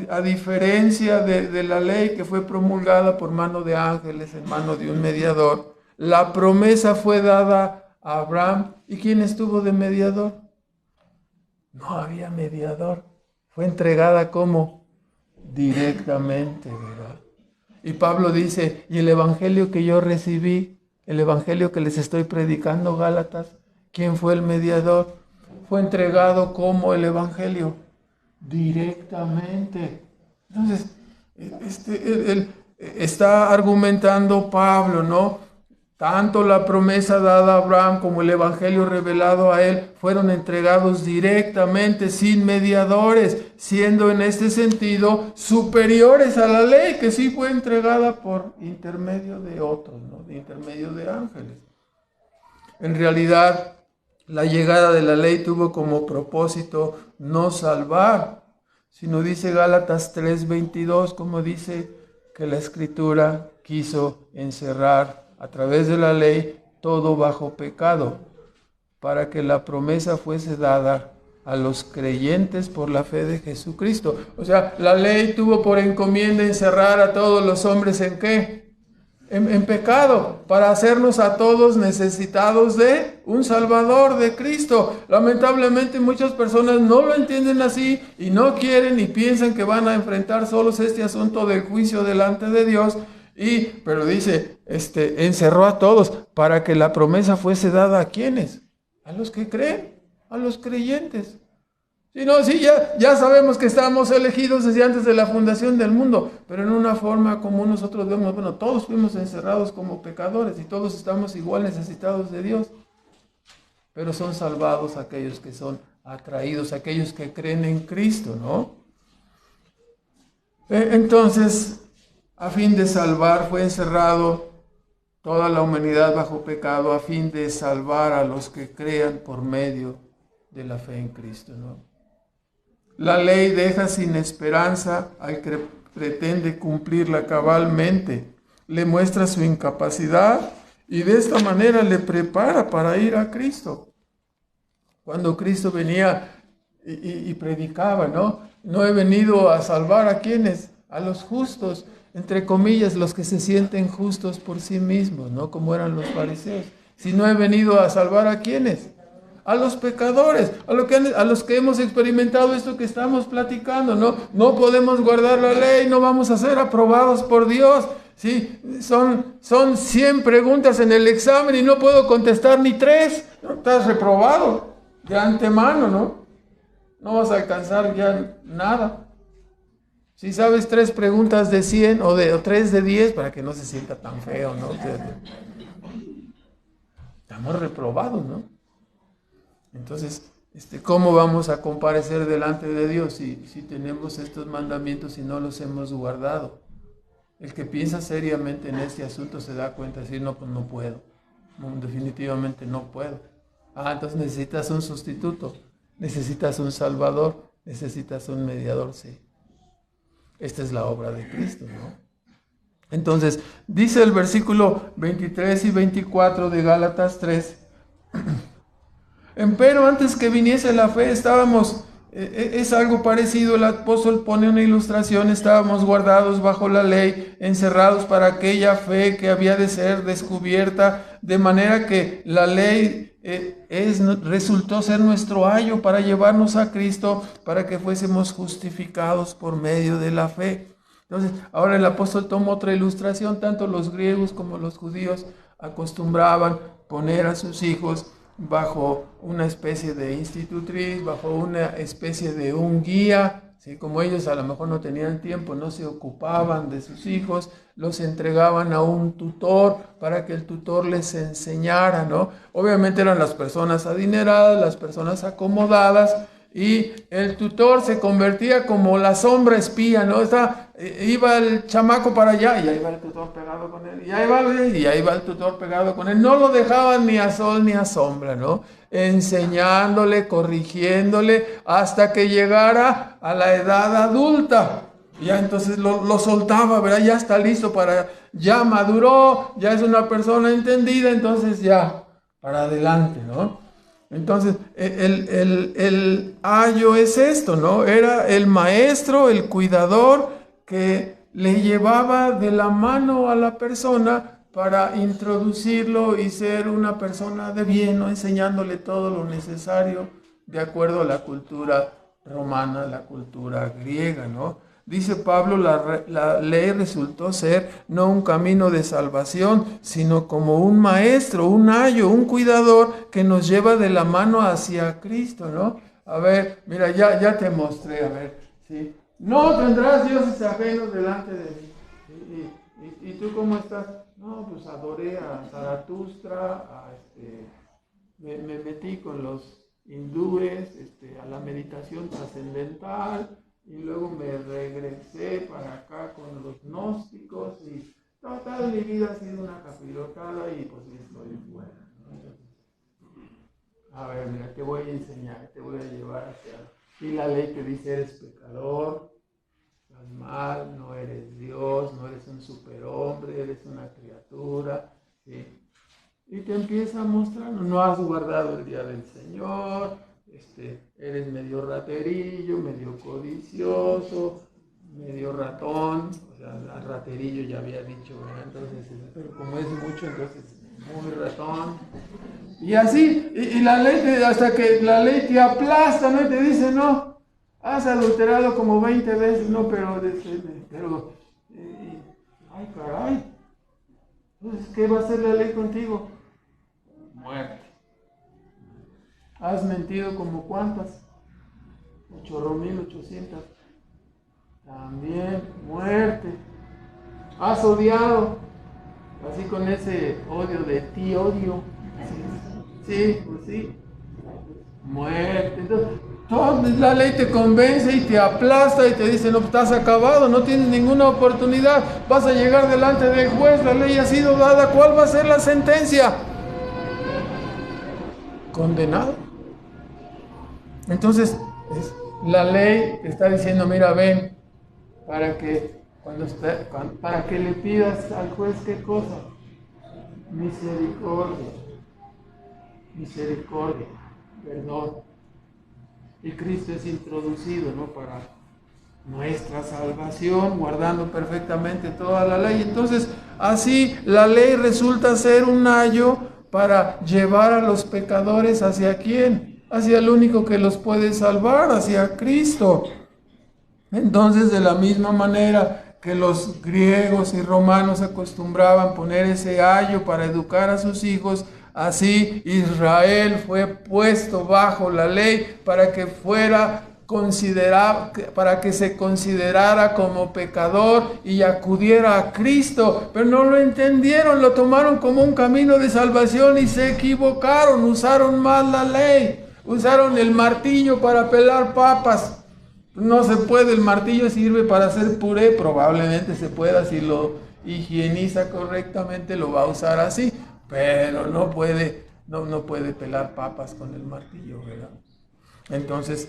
a diferencia de la ley que fue promulgada por mano de ángeles, en mano de un mediador, la promesa fue dada a Abraham. ¿Y quién estuvo de mediador? No había mediador. Fue entregada como directamente, ¿verdad? Y Pablo dice, y el evangelio que yo recibí, el evangelio que les estoy predicando, Gálatas, ¿quién fue el mediador? Fue entregado como el evangelio, directamente. Entonces, él está argumentando Pablo, ¿no? Tanto la promesa dada a Abraham como el evangelio revelado a él fueron entregados directamente, sin mediadores, siendo en este sentido superiores a la ley, que sí fue entregada por intermedio de otros, ¿no? De intermedio de ángeles. En realidad, la llegada de la ley tuvo como propósito no salvar, sino dice Gálatas 3:22, como dice que la Escritura quiso encerrar a través de la ley todo bajo pecado, para que la promesa fuese dada a los creyentes por la fe de Jesucristo. O sea, la ley tuvo por encomienda encerrar a todos los hombres ¿en qué? En pecado, para hacernos a todos necesitados de un Salvador, de Cristo. Lamentablemente muchas personas no lo entienden así y no quieren y piensan que van a enfrentar solos este asunto del juicio delante de Dios. Pero dice, encerró a todos para que la promesa fuese dada a ¿quiénes? A los que creen, a los creyentes. Si no, sí, ya sabemos que estamos elegidos desde antes de la fundación del mundo, pero en una forma como nosotros vemos, bueno, todos fuimos encerrados como pecadores y todos estamos igual necesitados de Dios, pero son salvados aquellos que son atraídos, aquellos que creen en Cristo, ¿no? Entonces, a fin de salvar, fue encerrado toda la humanidad bajo pecado, a fin de salvar a los que crean por medio de la fe en Cristo, ¿no? La ley deja sin esperanza al que pretende cumplirla cabalmente, le muestra su incapacidad y de esta manera le prepara para ir a Cristo. Cuando Cristo venía y predicaba, ¿no? No he venido a salvar a quienes, a los justos, entre comillas, los que se sienten justos por sí mismos, ¿no? Como eran los fariseos. Sino he venido a salvar a quienes, a los pecadores, a los que hemos experimentado esto que estamos platicando, ¿no? No podemos guardar la ley, no vamos a ser aprobados por Dios. Sí, son 100 preguntas en el examen y no puedo contestar ni 3. ¿No? Estás reprobado de antemano, ¿no? No vas a alcanzar ya nada. Si sabes 3 preguntas de 100 o 3 de 10, para que no se sienta tan feo, ¿no? Estamos reprobados, ¿no? Entonces, ¿cómo vamos a comparecer delante de Dios si tenemos estos mandamientos y no los hemos guardado? El que piensa seriamente en este asunto se da cuenta de decir, no, pues no puedo. No, definitivamente no puedo. Entonces necesitas un sustituto, necesitas un salvador, necesitas un mediador, sí. Esta es la obra de Cristo, ¿no? Entonces, dice el versículo 23 y 24 de Gálatas 3, empero antes que viniese la fe estábamos, es algo parecido, el apóstol pone una ilustración, estábamos guardados bajo la ley, encerrados para aquella fe que había de ser descubierta, de manera que la ley resultó ser nuestro ayo para llevarnos a Cristo, para que fuésemos justificados por medio de la fe. Entonces, ahora el apóstol toma otra ilustración, tanto los griegos como los judíos acostumbraban poner a sus hijos bajo una especie de institutriz, bajo una especie de un guía, ¿sí? Como ellos a lo mejor no tenían tiempo, no se ocupaban de sus hijos, los entregaban a un tutor para que el tutor les enseñara, ¿no? Obviamente eran las personas adineradas, las personas acomodadas, y el tutor se convertía como la sombra espía, ¿no? Iba el chamaco para allá y ahí va el tutor pegado con él, y ahí va el tutor pegado con él. No lo dejaban ni a sol ni a sombra, ¿no? Enseñándole, corrigiéndole, hasta que llegara a la edad adulta. Ya entonces lo soltaba, ¿verdad? Ya está listo ya maduró, ya es una persona entendida, entonces ya, para adelante, ¿no? Entonces, el ayo es esto, ¿no? Era el maestro, el cuidador que le llevaba de la mano a la persona para introducirlo y ser una persona de bien, ¿no? Enseñándole todo lo necesario de acuerdo a la cultura romana, la cultura griega, ¿no? Dice Pablo, la ley resultó ser no un camino de salvación, sino como un maestro, un ayo, un cuidador que nos lleva de la mano hacia Cristo, ¿no? A ver, mira, ya te mostré, a ver, ¿sí? No tendrás dioses ajenos delante de mí. ¿Y tú cómo estás? No, pues adoré a Zaratustra, me metí con los hindúes, a la meditación trascendental, y luego me regresé para acá con los gnósticos, y toda mi vida ha sido una capirotada, y pues estoy fuera, ¿no? A ver, mira, te voy a enseñar, te voy a llevar hacia... Y la ley te dice, eres pecador, estás mal, no eres Dios, no eres un superhombre, eres una criatura, ¿sí? Y te empieza a mostrar, no has guardado el día del Señor, eres medio raterillo, medio codicioso, medio ratón, o sea, raterillo ya había dicho, ¿verdad? Entonces, pero como es mucho, entonces muy ratón. Y así, y la ley hasta que la ley te aplasta, ¿no? Y te dice, no, has adulterado como 20 veces, no, pero ay, caray. Entonces, ¿qué va a hacer la ley contigo? Muerte. ¿Has mentido como cuántas? 8,800. También, muerte. ¿Has odiado? Así con ese odio de ti, odio. Sí, pues sí. Muerte. Entonces, toda la ley te convence y te aplasta y te dice, no, estás acabado, no tienes ninguna oportunidad, vas a llegar delante del juez, la ley ha sido dada, ¿cuál va a ser la sentencia? Condenado. Entonces, la ley te está diciendo, mira, ven, para que le pidas al juez, ¿qué cosa? Misericordia, perdón. Y Cristo es introducido, ¿no? Para nuestra salvación, guardando perfectamente toda la ley. Entonces, así la ley resulta ser un ayo para llevar a los pecadores ¿hacia quién? Hacia el único que los puede salvar, hacia Cristo. Entonces, de la misma manera que los griegos y romanos acostumbraban poner ese ayo para educar a sus hijos, así Israel fue puesto bajo la ley para que para que se considerara como pecador y acudiera a Cristo, pero no lo entendieron, lo tomaron como un camino de salvación y se equivocaron, usaron mal la ley, usaron el martillo para pelar papas. No se puede, el martillo sirve para hacer puré, probablemente se pueda, si lo higieniza correctamente lo va a usar así, pero no puede pelar papas con el martillo, ¿verdad? Entonces,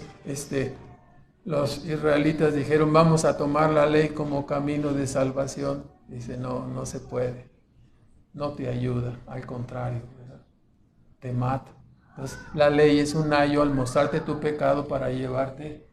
los israelitas dijeron, vamos a tomar la ley como camino de salvación. Dice, no se puede, no te ayuda, al contrario, ¿verdad? Te mata. Entonces, la ley es un ayo al mostrarte tu pecado para llevarte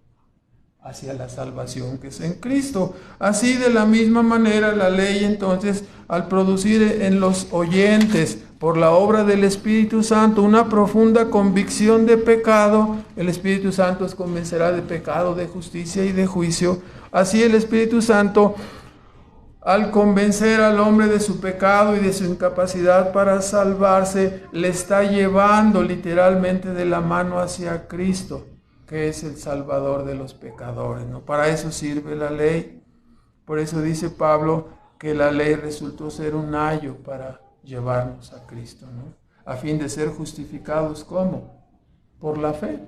hacia la salvación que es en Cristo. Así, de la misma manera, la ley entonces, al producir en los oyentes, por la obra del Espíritu Santo, una profunda convicción de pecado, el Espíritu Santo os convencerá de pecado, de justicia y de juicio. Así el Espíritu Santo, al convencer al hombre de su pecado y de su incapacidad para salvarse, le está llevando literalmente de la mano hacia Cristo, que es el Salvador de los pecadores, ¿no? Para eso sirve la ley. Por eso dice Pablo que la ley resultó ser un ayo para llevarnos a Cristo, ¿no? A fin de ser justificados, ¿cómo? Por la fe,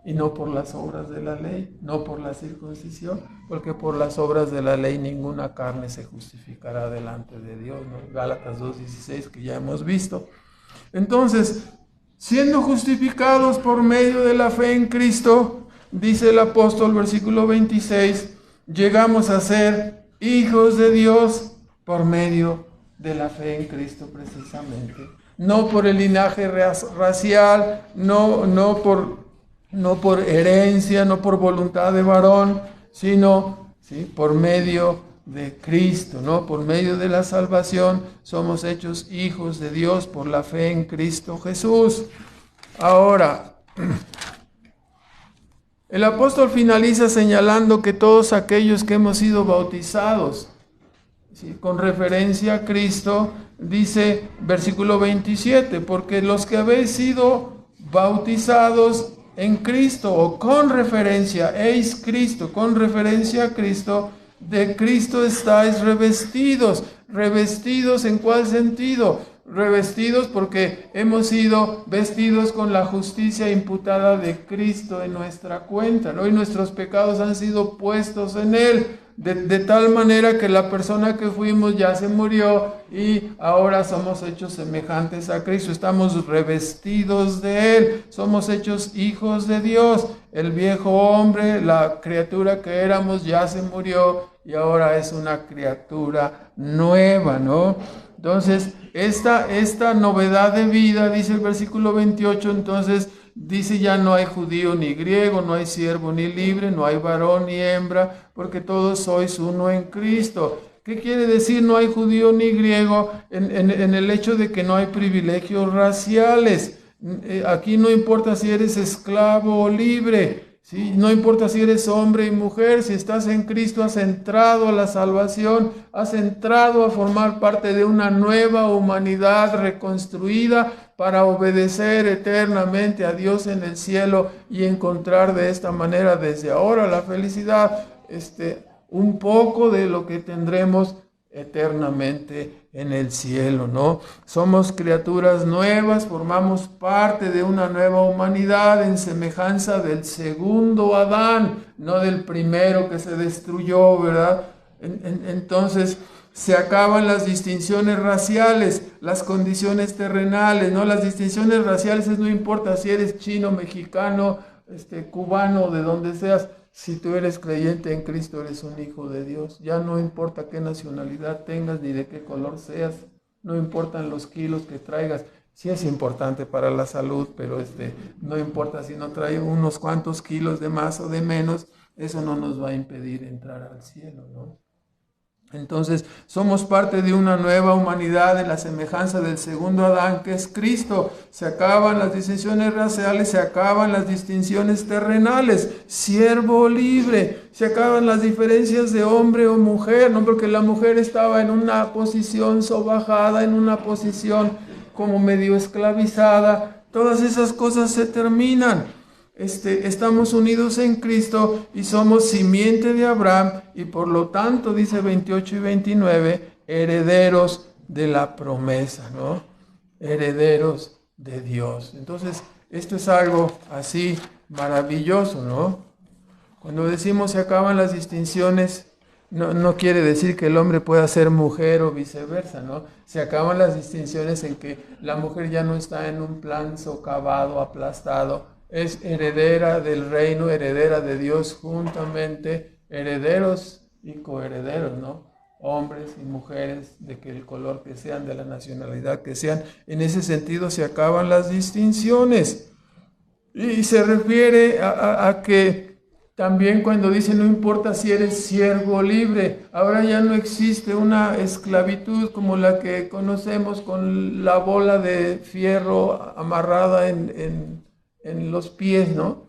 y no por las obras de la ley, no por la circuncisión, porque por las obras de la ley ninguna carne se justificará delante de Dios, ¿no? Gálatas 2:16, que ya hemos visto. Entonces, siendo justificados por medio de la fe en Cristo, dice el apóstol, versículo 26, llegamos a ser hijos de Dios por medio de la fe en Cristo precisamente. No por el linaje racial, no por herencia, no por voluntad de varón, sino ¿sí? por medio de Cristo, ¿no? Por medio de la salvación somos hechos hijos de Dios por la fe en Cristo Jesús. Ahora, el apóstol finaliza señalando que todos aquellos que hemos sido bautizados, ¿sí?, con referencia a Cristo, dice versículo 27, porque los que habéis sido bautizados en Cristo, o con referencia, eis Cristo, con referencia a Cristo, de Cristo estáis revestidos. ¿Revestidos en cuál sentido? Revestidos porque hemos sido vestidos con la justicia imputada de Cristo en nuestra cuenta, ¿no? Y nuestros pecados han sido puestos en Él, de tal manera que la persona que fuimos ya se murió y ahora somos hechos semejantes a Cristo. Estamos revestidos de Él, somos hechos hijos de Dios. El viejo hombre, la criatura que éramos, ya se murió y ahora es una criatura nueva, ¿no? Entonces, esta novedad de vida, dice el versículo 28, entonces dice: ya no hay judío ni griego, no hay siervo ni libre, no hay varón ni hembra, porque todos sois uno en Cristo. ¿Qué quiere decir no hay judío ni griego? En el hecho de que no hay privilegios raciales. Aquí no importa si eres esclavo o libre, ¿sí? No importa si eres hombre y mujer, si estás en Cristo has entrado a la salvación, has entrado a formar parte de una nueva humanidad reconstruida para obedecer eternamente a Dios en el cielo y encontrar de esta manera desde ahora la felicidad, un poco de lo que tendremos eternamente en el cielo, ¿no? Somos criaturas nuevas, formamos parte de una nueva humanidad en semejanza del segundo Adán, no del primero que se destruyó, ¿verdad? Entonces se acaban las distinciones raciales, las condiciones terrenales, ¿no? Las distinciones raciales no importa si eres chino, mexicano, cubano, de donde seas. Si tú eres creyente en Cristo, eres un hijo de Dios. Ya no importa qué nacionalidad tengas ni de qué color seas. No importan los kilos que traigas. Sí es importante para la salud, pero no importa si no trae unos cuantos kilos de más o de menos. Eso no nos va a impedir entrar al cielo, ¿no? Entonces, somos parte de una nueva humanidad en la semejanza del segundo Adán, que es Cristo. Se acaban las distinciones raciales, se acaban las distinciones terrenales, siervo o libre, se acaban las diferencias de hombre o mujer, ¿no? Porque la mujer estaba en una posición sobajada, en una posición como medio esclavizada. Todas esas cosas se terminan. Estamos unidos en Cristo y somos simiente de Abraham y por lo tanto, dice 28 y 29, herederos de la promesa, ¿no? Herederos de Dios. Entonces, esto es algo así maravilloso, ¿no? Cuando decimos se acaban las distinciones, no quiere decir que el hombre pueda ser mujer o viceversa, ¿no? Se acaban las distinciones en que la mujer ya no está en un plan socavado, aplastado. Es heredera del reino, heredera de Dios, juntamente herederos y coherederos, ¿no? Hombres y mujeres, de que el color que sean, de la nacionalidad que sean. En ese sentido se acaban las distinciones. Y se refiere a que también cuando dice no importa si eres siervo o libre, ahora ya no existe una esclavitud como la que conocemos con la bola de fierro amarrada en los pies, ¿no?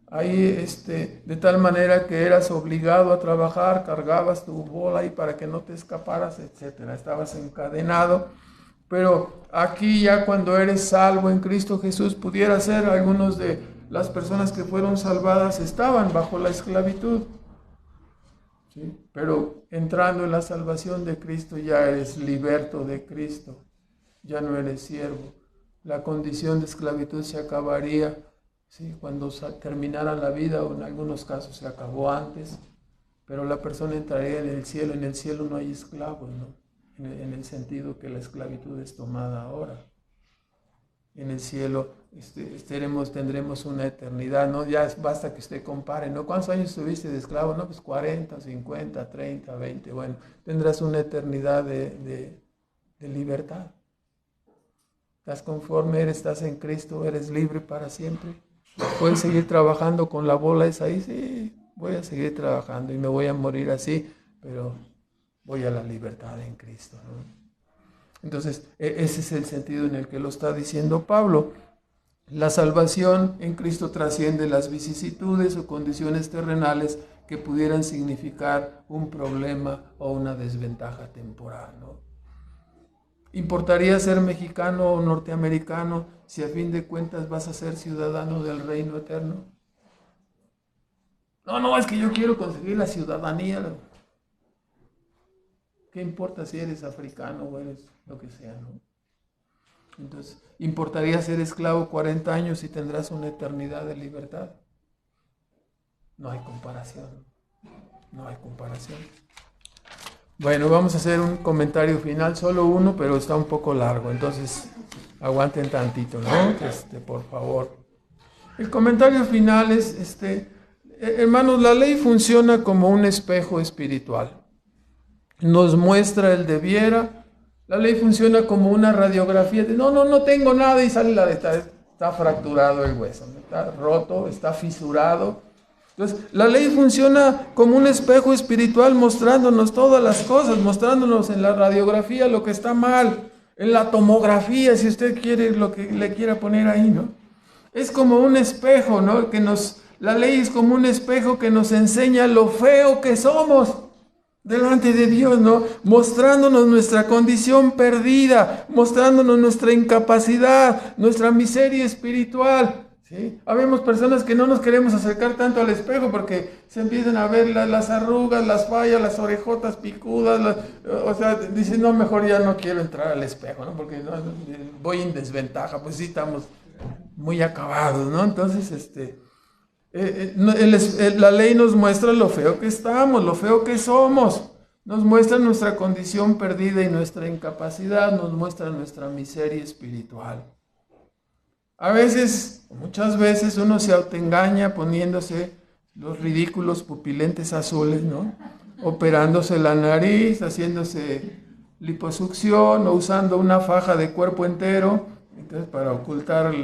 Ahí, de tal manera que eras obligado a trabajar, cargabas tu bola ahí para que no te escaparas, etcétera. Estabas encadenado. Pero aquí ya cuando eres salvo en Cristo Jesús, pudiera ser algunos de las personas que fueron salvadas estaban bajo la esclavitud, ¿sí? Pero entrando en la salvación de Cristo ya eres liberto de Cristo, ya no eres siervo. La condición de esclavitud se acabaría, ¿sí?, cuando terminara la vida, o en algunos casos se acabó antes, pero la persona entraría en el cielo. En el cielo no hay esclavos, ¿no? En el sentido que la esclavitud es tomada ahora. En el cielo tendremos una eternidad, ¿no? Ya basta que usted compare, ¿no? ¿Cuántos años estuviste de esclavo? No, pues 40, 50, 30, 20, bueno, tendrás una eternidad de libertad. ¿Estás conforme? ¿Estás en Cristo? ¿Eres libre para siempre? ¿Puedes seguir trabajando con la bola esa ahí? Sí, voy a seguir trabajando y me voy a morir así, pero voy a la libertad en Cristo, ¿no? Entonces, ese es el sentido en el que lo está diciendo Pablo. La salvación en Cristo trasciende las vicisitudes o condiciones terrenales que pudieran significar un problema o una desventaja temporal, ¿no? ¿Importaría ser mexicano o norteamericano si a fin de cuentas vas a ser ciudadano del reino eterno? No, es que yo quiero conseguir la ciudadanía. ¿Qué importa si eres africano o eres lo que sea, no? Entonces, ¿importaría ser esclavo 40 años y tendrás una eternidad de libertad? No hay comparación. No hay comparación. Bueno, vamos a hacer un comentario final, solo uno, pero está un poco largo, entonces aguanten tantito, ¿no? Por favor. El comentario final es, hermanos, la ley funciona como un espejo espiritual. Nos muestra el debiera. La ley funciona como una radiografía de no tengo nada y sale está fracturado el hueso, está roto, está fisurado. Entonces, la ley funciona como un espejo espiritual mostrándonos todas las cosas, mostrándonos en la radiografía lo que está mal, en la tomografía, si usted quiere, lo que le quiera poner ahí, ¿no? Es como un espejo, ¿no? La ley es como un espejo que nos enseña lo feo que somos delante de Dios, ¿no? Mostrándonos nuestra condición perdida, mostrándonos nuestra incapacidad, nuestra miseria espiritual. ¿Sí? Habemos personas que no nos queremos acercar tanto al espejo porque se empiezan a ver las arrugas, las fallas, las orejotas picudas, dicen, no, mejor ya no quiero entrar al espejo, ¿no? Porque voy en desventaja, pues sí estamos muy acabados, ¿no? Entonces, la ley nos muestra lo feo que estamos, lo feo que somos, nos muestra nuestra condición perdida y nuestra incapacidad, nos muestra nuestra miseria espiritual. A veces, muchas veces uno se autoengaña poniéndose los ridículos pupilentes azules, ¿no? Operándose la nariz, haciéndose liposucción o usando una faja de cuerpo entero, entonces para ocultar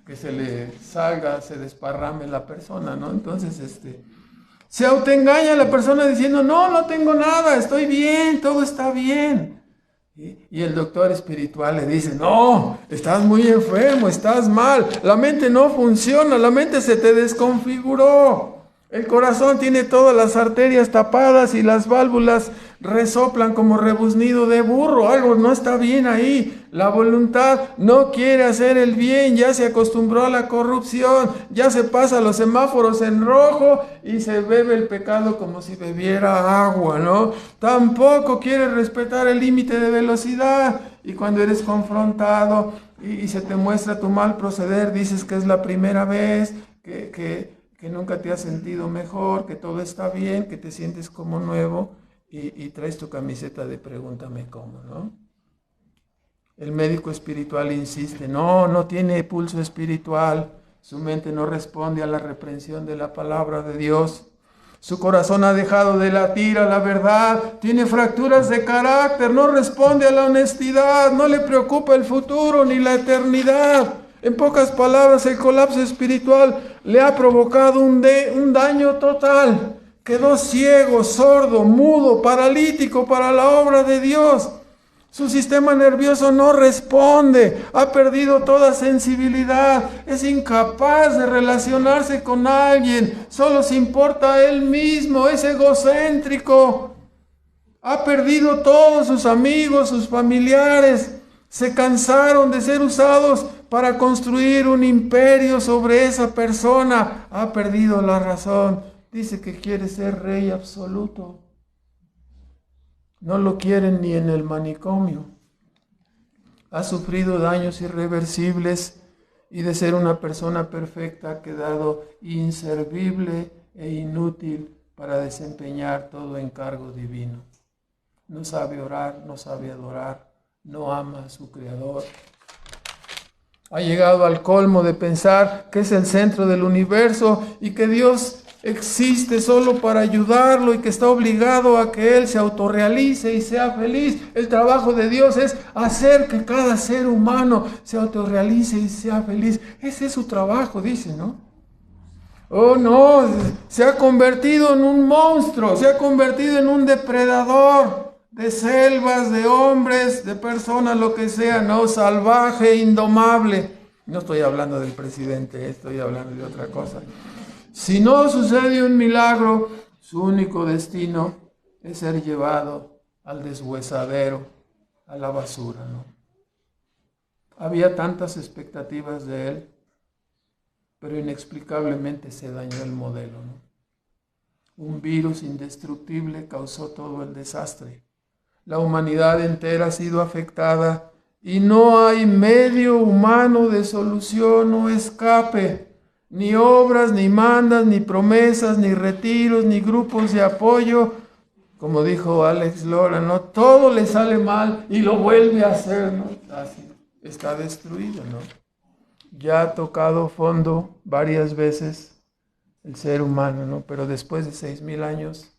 que se le salga, se desparrame la persona, ¿no? Entonces, se autoengaña la persona diciendo, no tengo nada, estoy bien, todo está bien. Y el doctor espiritual le dice, no, estás muy enfermo, estás mal, la mente no funciona, la mente se te desconfiguró, el corazón tiene todas las arterias tapadas y las válvulas resoplan como rebuznido de burro, algo no está bien ahí, la voluntad no quiere hacer el bien, ya se acostumbró a la corrupción, ya se pasa los semáforos en rojo y se bebe el pecado como si bebiera agua, ¿no? Tampoco quiere respetar el límite de velocidad y cuando eres confrontado y se te muestra tu mal proceder, dices que es la primera vez, que nunca te has sentido mejor, que todo está bien, que te sientes como nuevo y traes tu camiseta de pregúntame cómo, ¿no? El médico espiritual insiste, no tiene pulso espiritual, su mente no responde a la reprensión de la palabra de Dios, su corazón ha dejado de latir a la verdad, tiene fracturas de carácter, no responde a la honestidad, no le preocupa el futuro ni la eternidad. En pocas palabras, el colapso espiritual le ha provocado un daño total. Quedó ciego, sordo, mudo, paralítico para la obra de Dios. Su sistema nervioso no responde, ha perdido toda sensibilidad, es incapaz de relacionarse con alguien, solo se importa a él mismo, es egocéntrico. Ha perdido todos sus amigos, sus familiares, se cansaron de ser usados para construir un imperio sobre esa persona. Ha perdido la razón. Dice que quiere ser rey absoluto. No lo quieren ni en el manicomio. Ha sufrido daños irreversibles y de ser una persona perfecta ha quedado inservible e inútil para desempeñar todo encargo divino. No sabe orar, no sabe adorar, no ama a su Creador. Ha llegado al colmo de pensar que es el centro del universo y que Dios existe solo para ayudarlo y que está obligado a que Él se autorrealice y sea feliz. El trabajo de Dios es hacer que cada ser humano se autorrealice y sea feliz. Ese es su trabajo, dice, ¿no? Oh, no, se ha convertido en un monstruo, se ha convertido en un depredador. de selvas, de hombres, de personas, lo que sea, no, salvaje, indomable. No estoy hablando del presidente, estoy hablando de otra cosa. Si no sucede un milagro, su único destino es ser llevado al deshuesadero, a la basura, ¿no? Había tantas expectativas de él, pero inexplicablemente se dañó el modelo, ¿no? Un virus indestructible causó todo el desastre. La humanidad entera ha sido afectada y no hay medio humano de solución o escape. Ni obras, ni mandas, ni promesas, ni retiros, ni grupos de apoyo. Como dijo Alex Lora, ¿no? Todo le sale mal y lo vuelve a hacer, ¿no? Así, está destruido, ¿no? Ya ha tocado fondo varias veces el ser humano, ¿no? Pero después de 6,000 años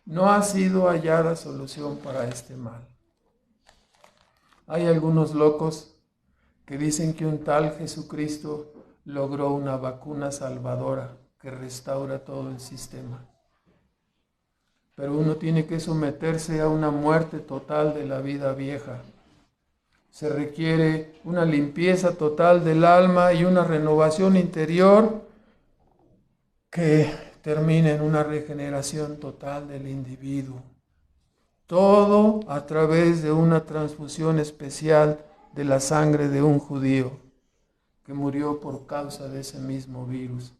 no ha sido hallada solución para este mal. Hay algunos locos que dicen que un tal Jesucristo logró una vacuna salvadora que restaura todo el sistema. Pero uno tiene que someterse a una muerte total de la vida vieja. Se requiere una limpieza total del alma y una renovación interior que termine en una regeneración total del individuo. Todo a través de una transfusión especial de la sangre de un judío que murió por causa de ese mismo virus.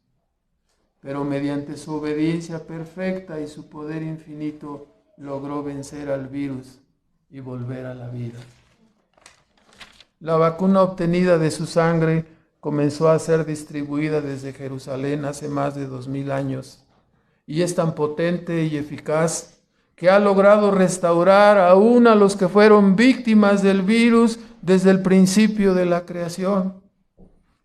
Pero mediante su obediencia perfecta y su poder infinito logró vencer al virus y volver a la vida. La vacuna obtenida de su sangre comenzó a ser distribuida desde Jerusalén hace más de 2000 años y es tan potente y eficaz que ha logrado restaurar aún a los que fueron víctimas del virus desde el principio de la creación.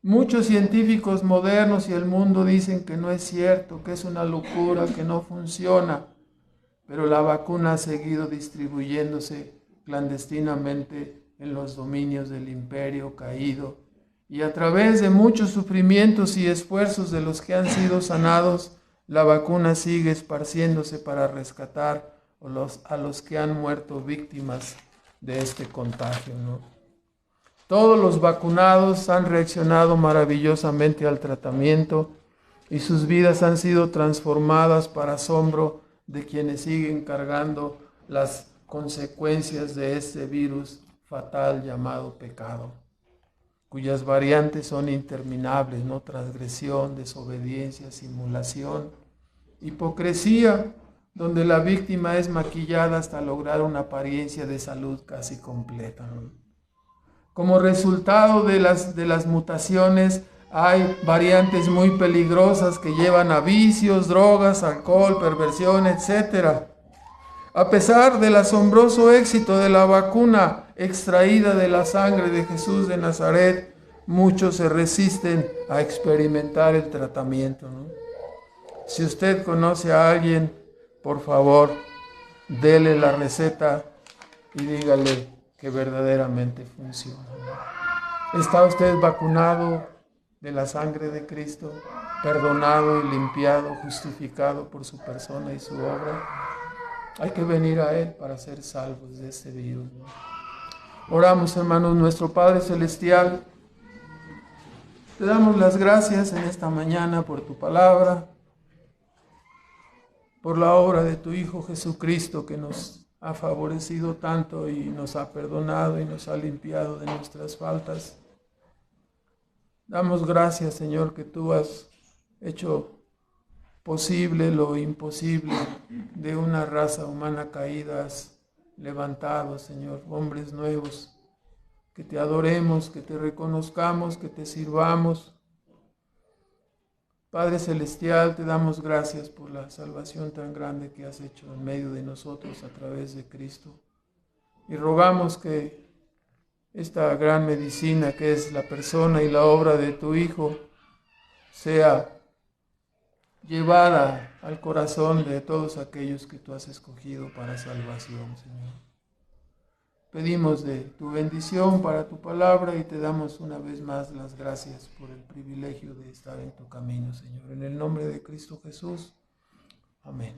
Muchos científicos modernos y el mundo dicen que no es cierto, que es una locura, que no funciona, pero la vacuna ha seguido distribuyéndose clandestinamente en los dominios del imperio caído, y a través de muchos sufrimientos y esfuerzos de los que han sido sanados, la vacuna sigue esparciéndose para rescatar a los que han muerto víctimas de este contagio, ¿no? Todos los vacunados han reaccionado maravillosamente al tratamiento y sus vidas han sido transformadas para asombro de quienes siguen cargando las consecuencias de este virus fatal llamado pecado, cuyas variantes son interminables, ¿no? Transgresión, desobediencia, simulación, hipocresía, donde la víctima es maquillada hasta lograr una apariencia de salud casi completa, ¿no? Como resultado de las mutaciones, hay variantes muy peligrosas que llevan a vicios, drogas, alcohol, perversión, etc. A pesar del asombroso éxito de la vacuna extraída de la sangre de Jesús de Nazaret, muchos se resisten a experimentar el tratamiento, ¿no? Si usted conoce a alguien, por favor, dele la receta y dígale que verdaderamente funciona. ¿Está usted vacunado de la sangre de Cristo, perdonado y limpiado, justificado por su persona y su obra? Hay que venir a Él para ser salvos de este virus, ¿no? Oramos, hermanos. Nuestro Padre Celestial, te damos las gracias en esta mañana por tu palabra, por la obra de tu Hijo Jesucristo, que nos ha favorecido tanto y nos ha perdonado y nos ha limpiado de nuestras faltas. Damos gracias, Señor, que tú has hecho posible lo imposible. De una raza humana caída has levantado, Señor, hombres nuevos, que te adoremos, que te reconozcamos, que te sirvamos. Padre Celestial, te damos gracias por la salvación tan grande que has hecho en medio de nosotros a través de Cristo. Y rogamos que esta gran medicina que es la persona y la obra de tu Hijo sea llevada al corazón de todos aquellos que tú has escogido para salvación, Señor. Pedimos de tu bendición para tu palabra y te damos una vez más las gracias por el privilegio de estar en tu camino, Señor. En el nombre de Cristo Jesús. Amén.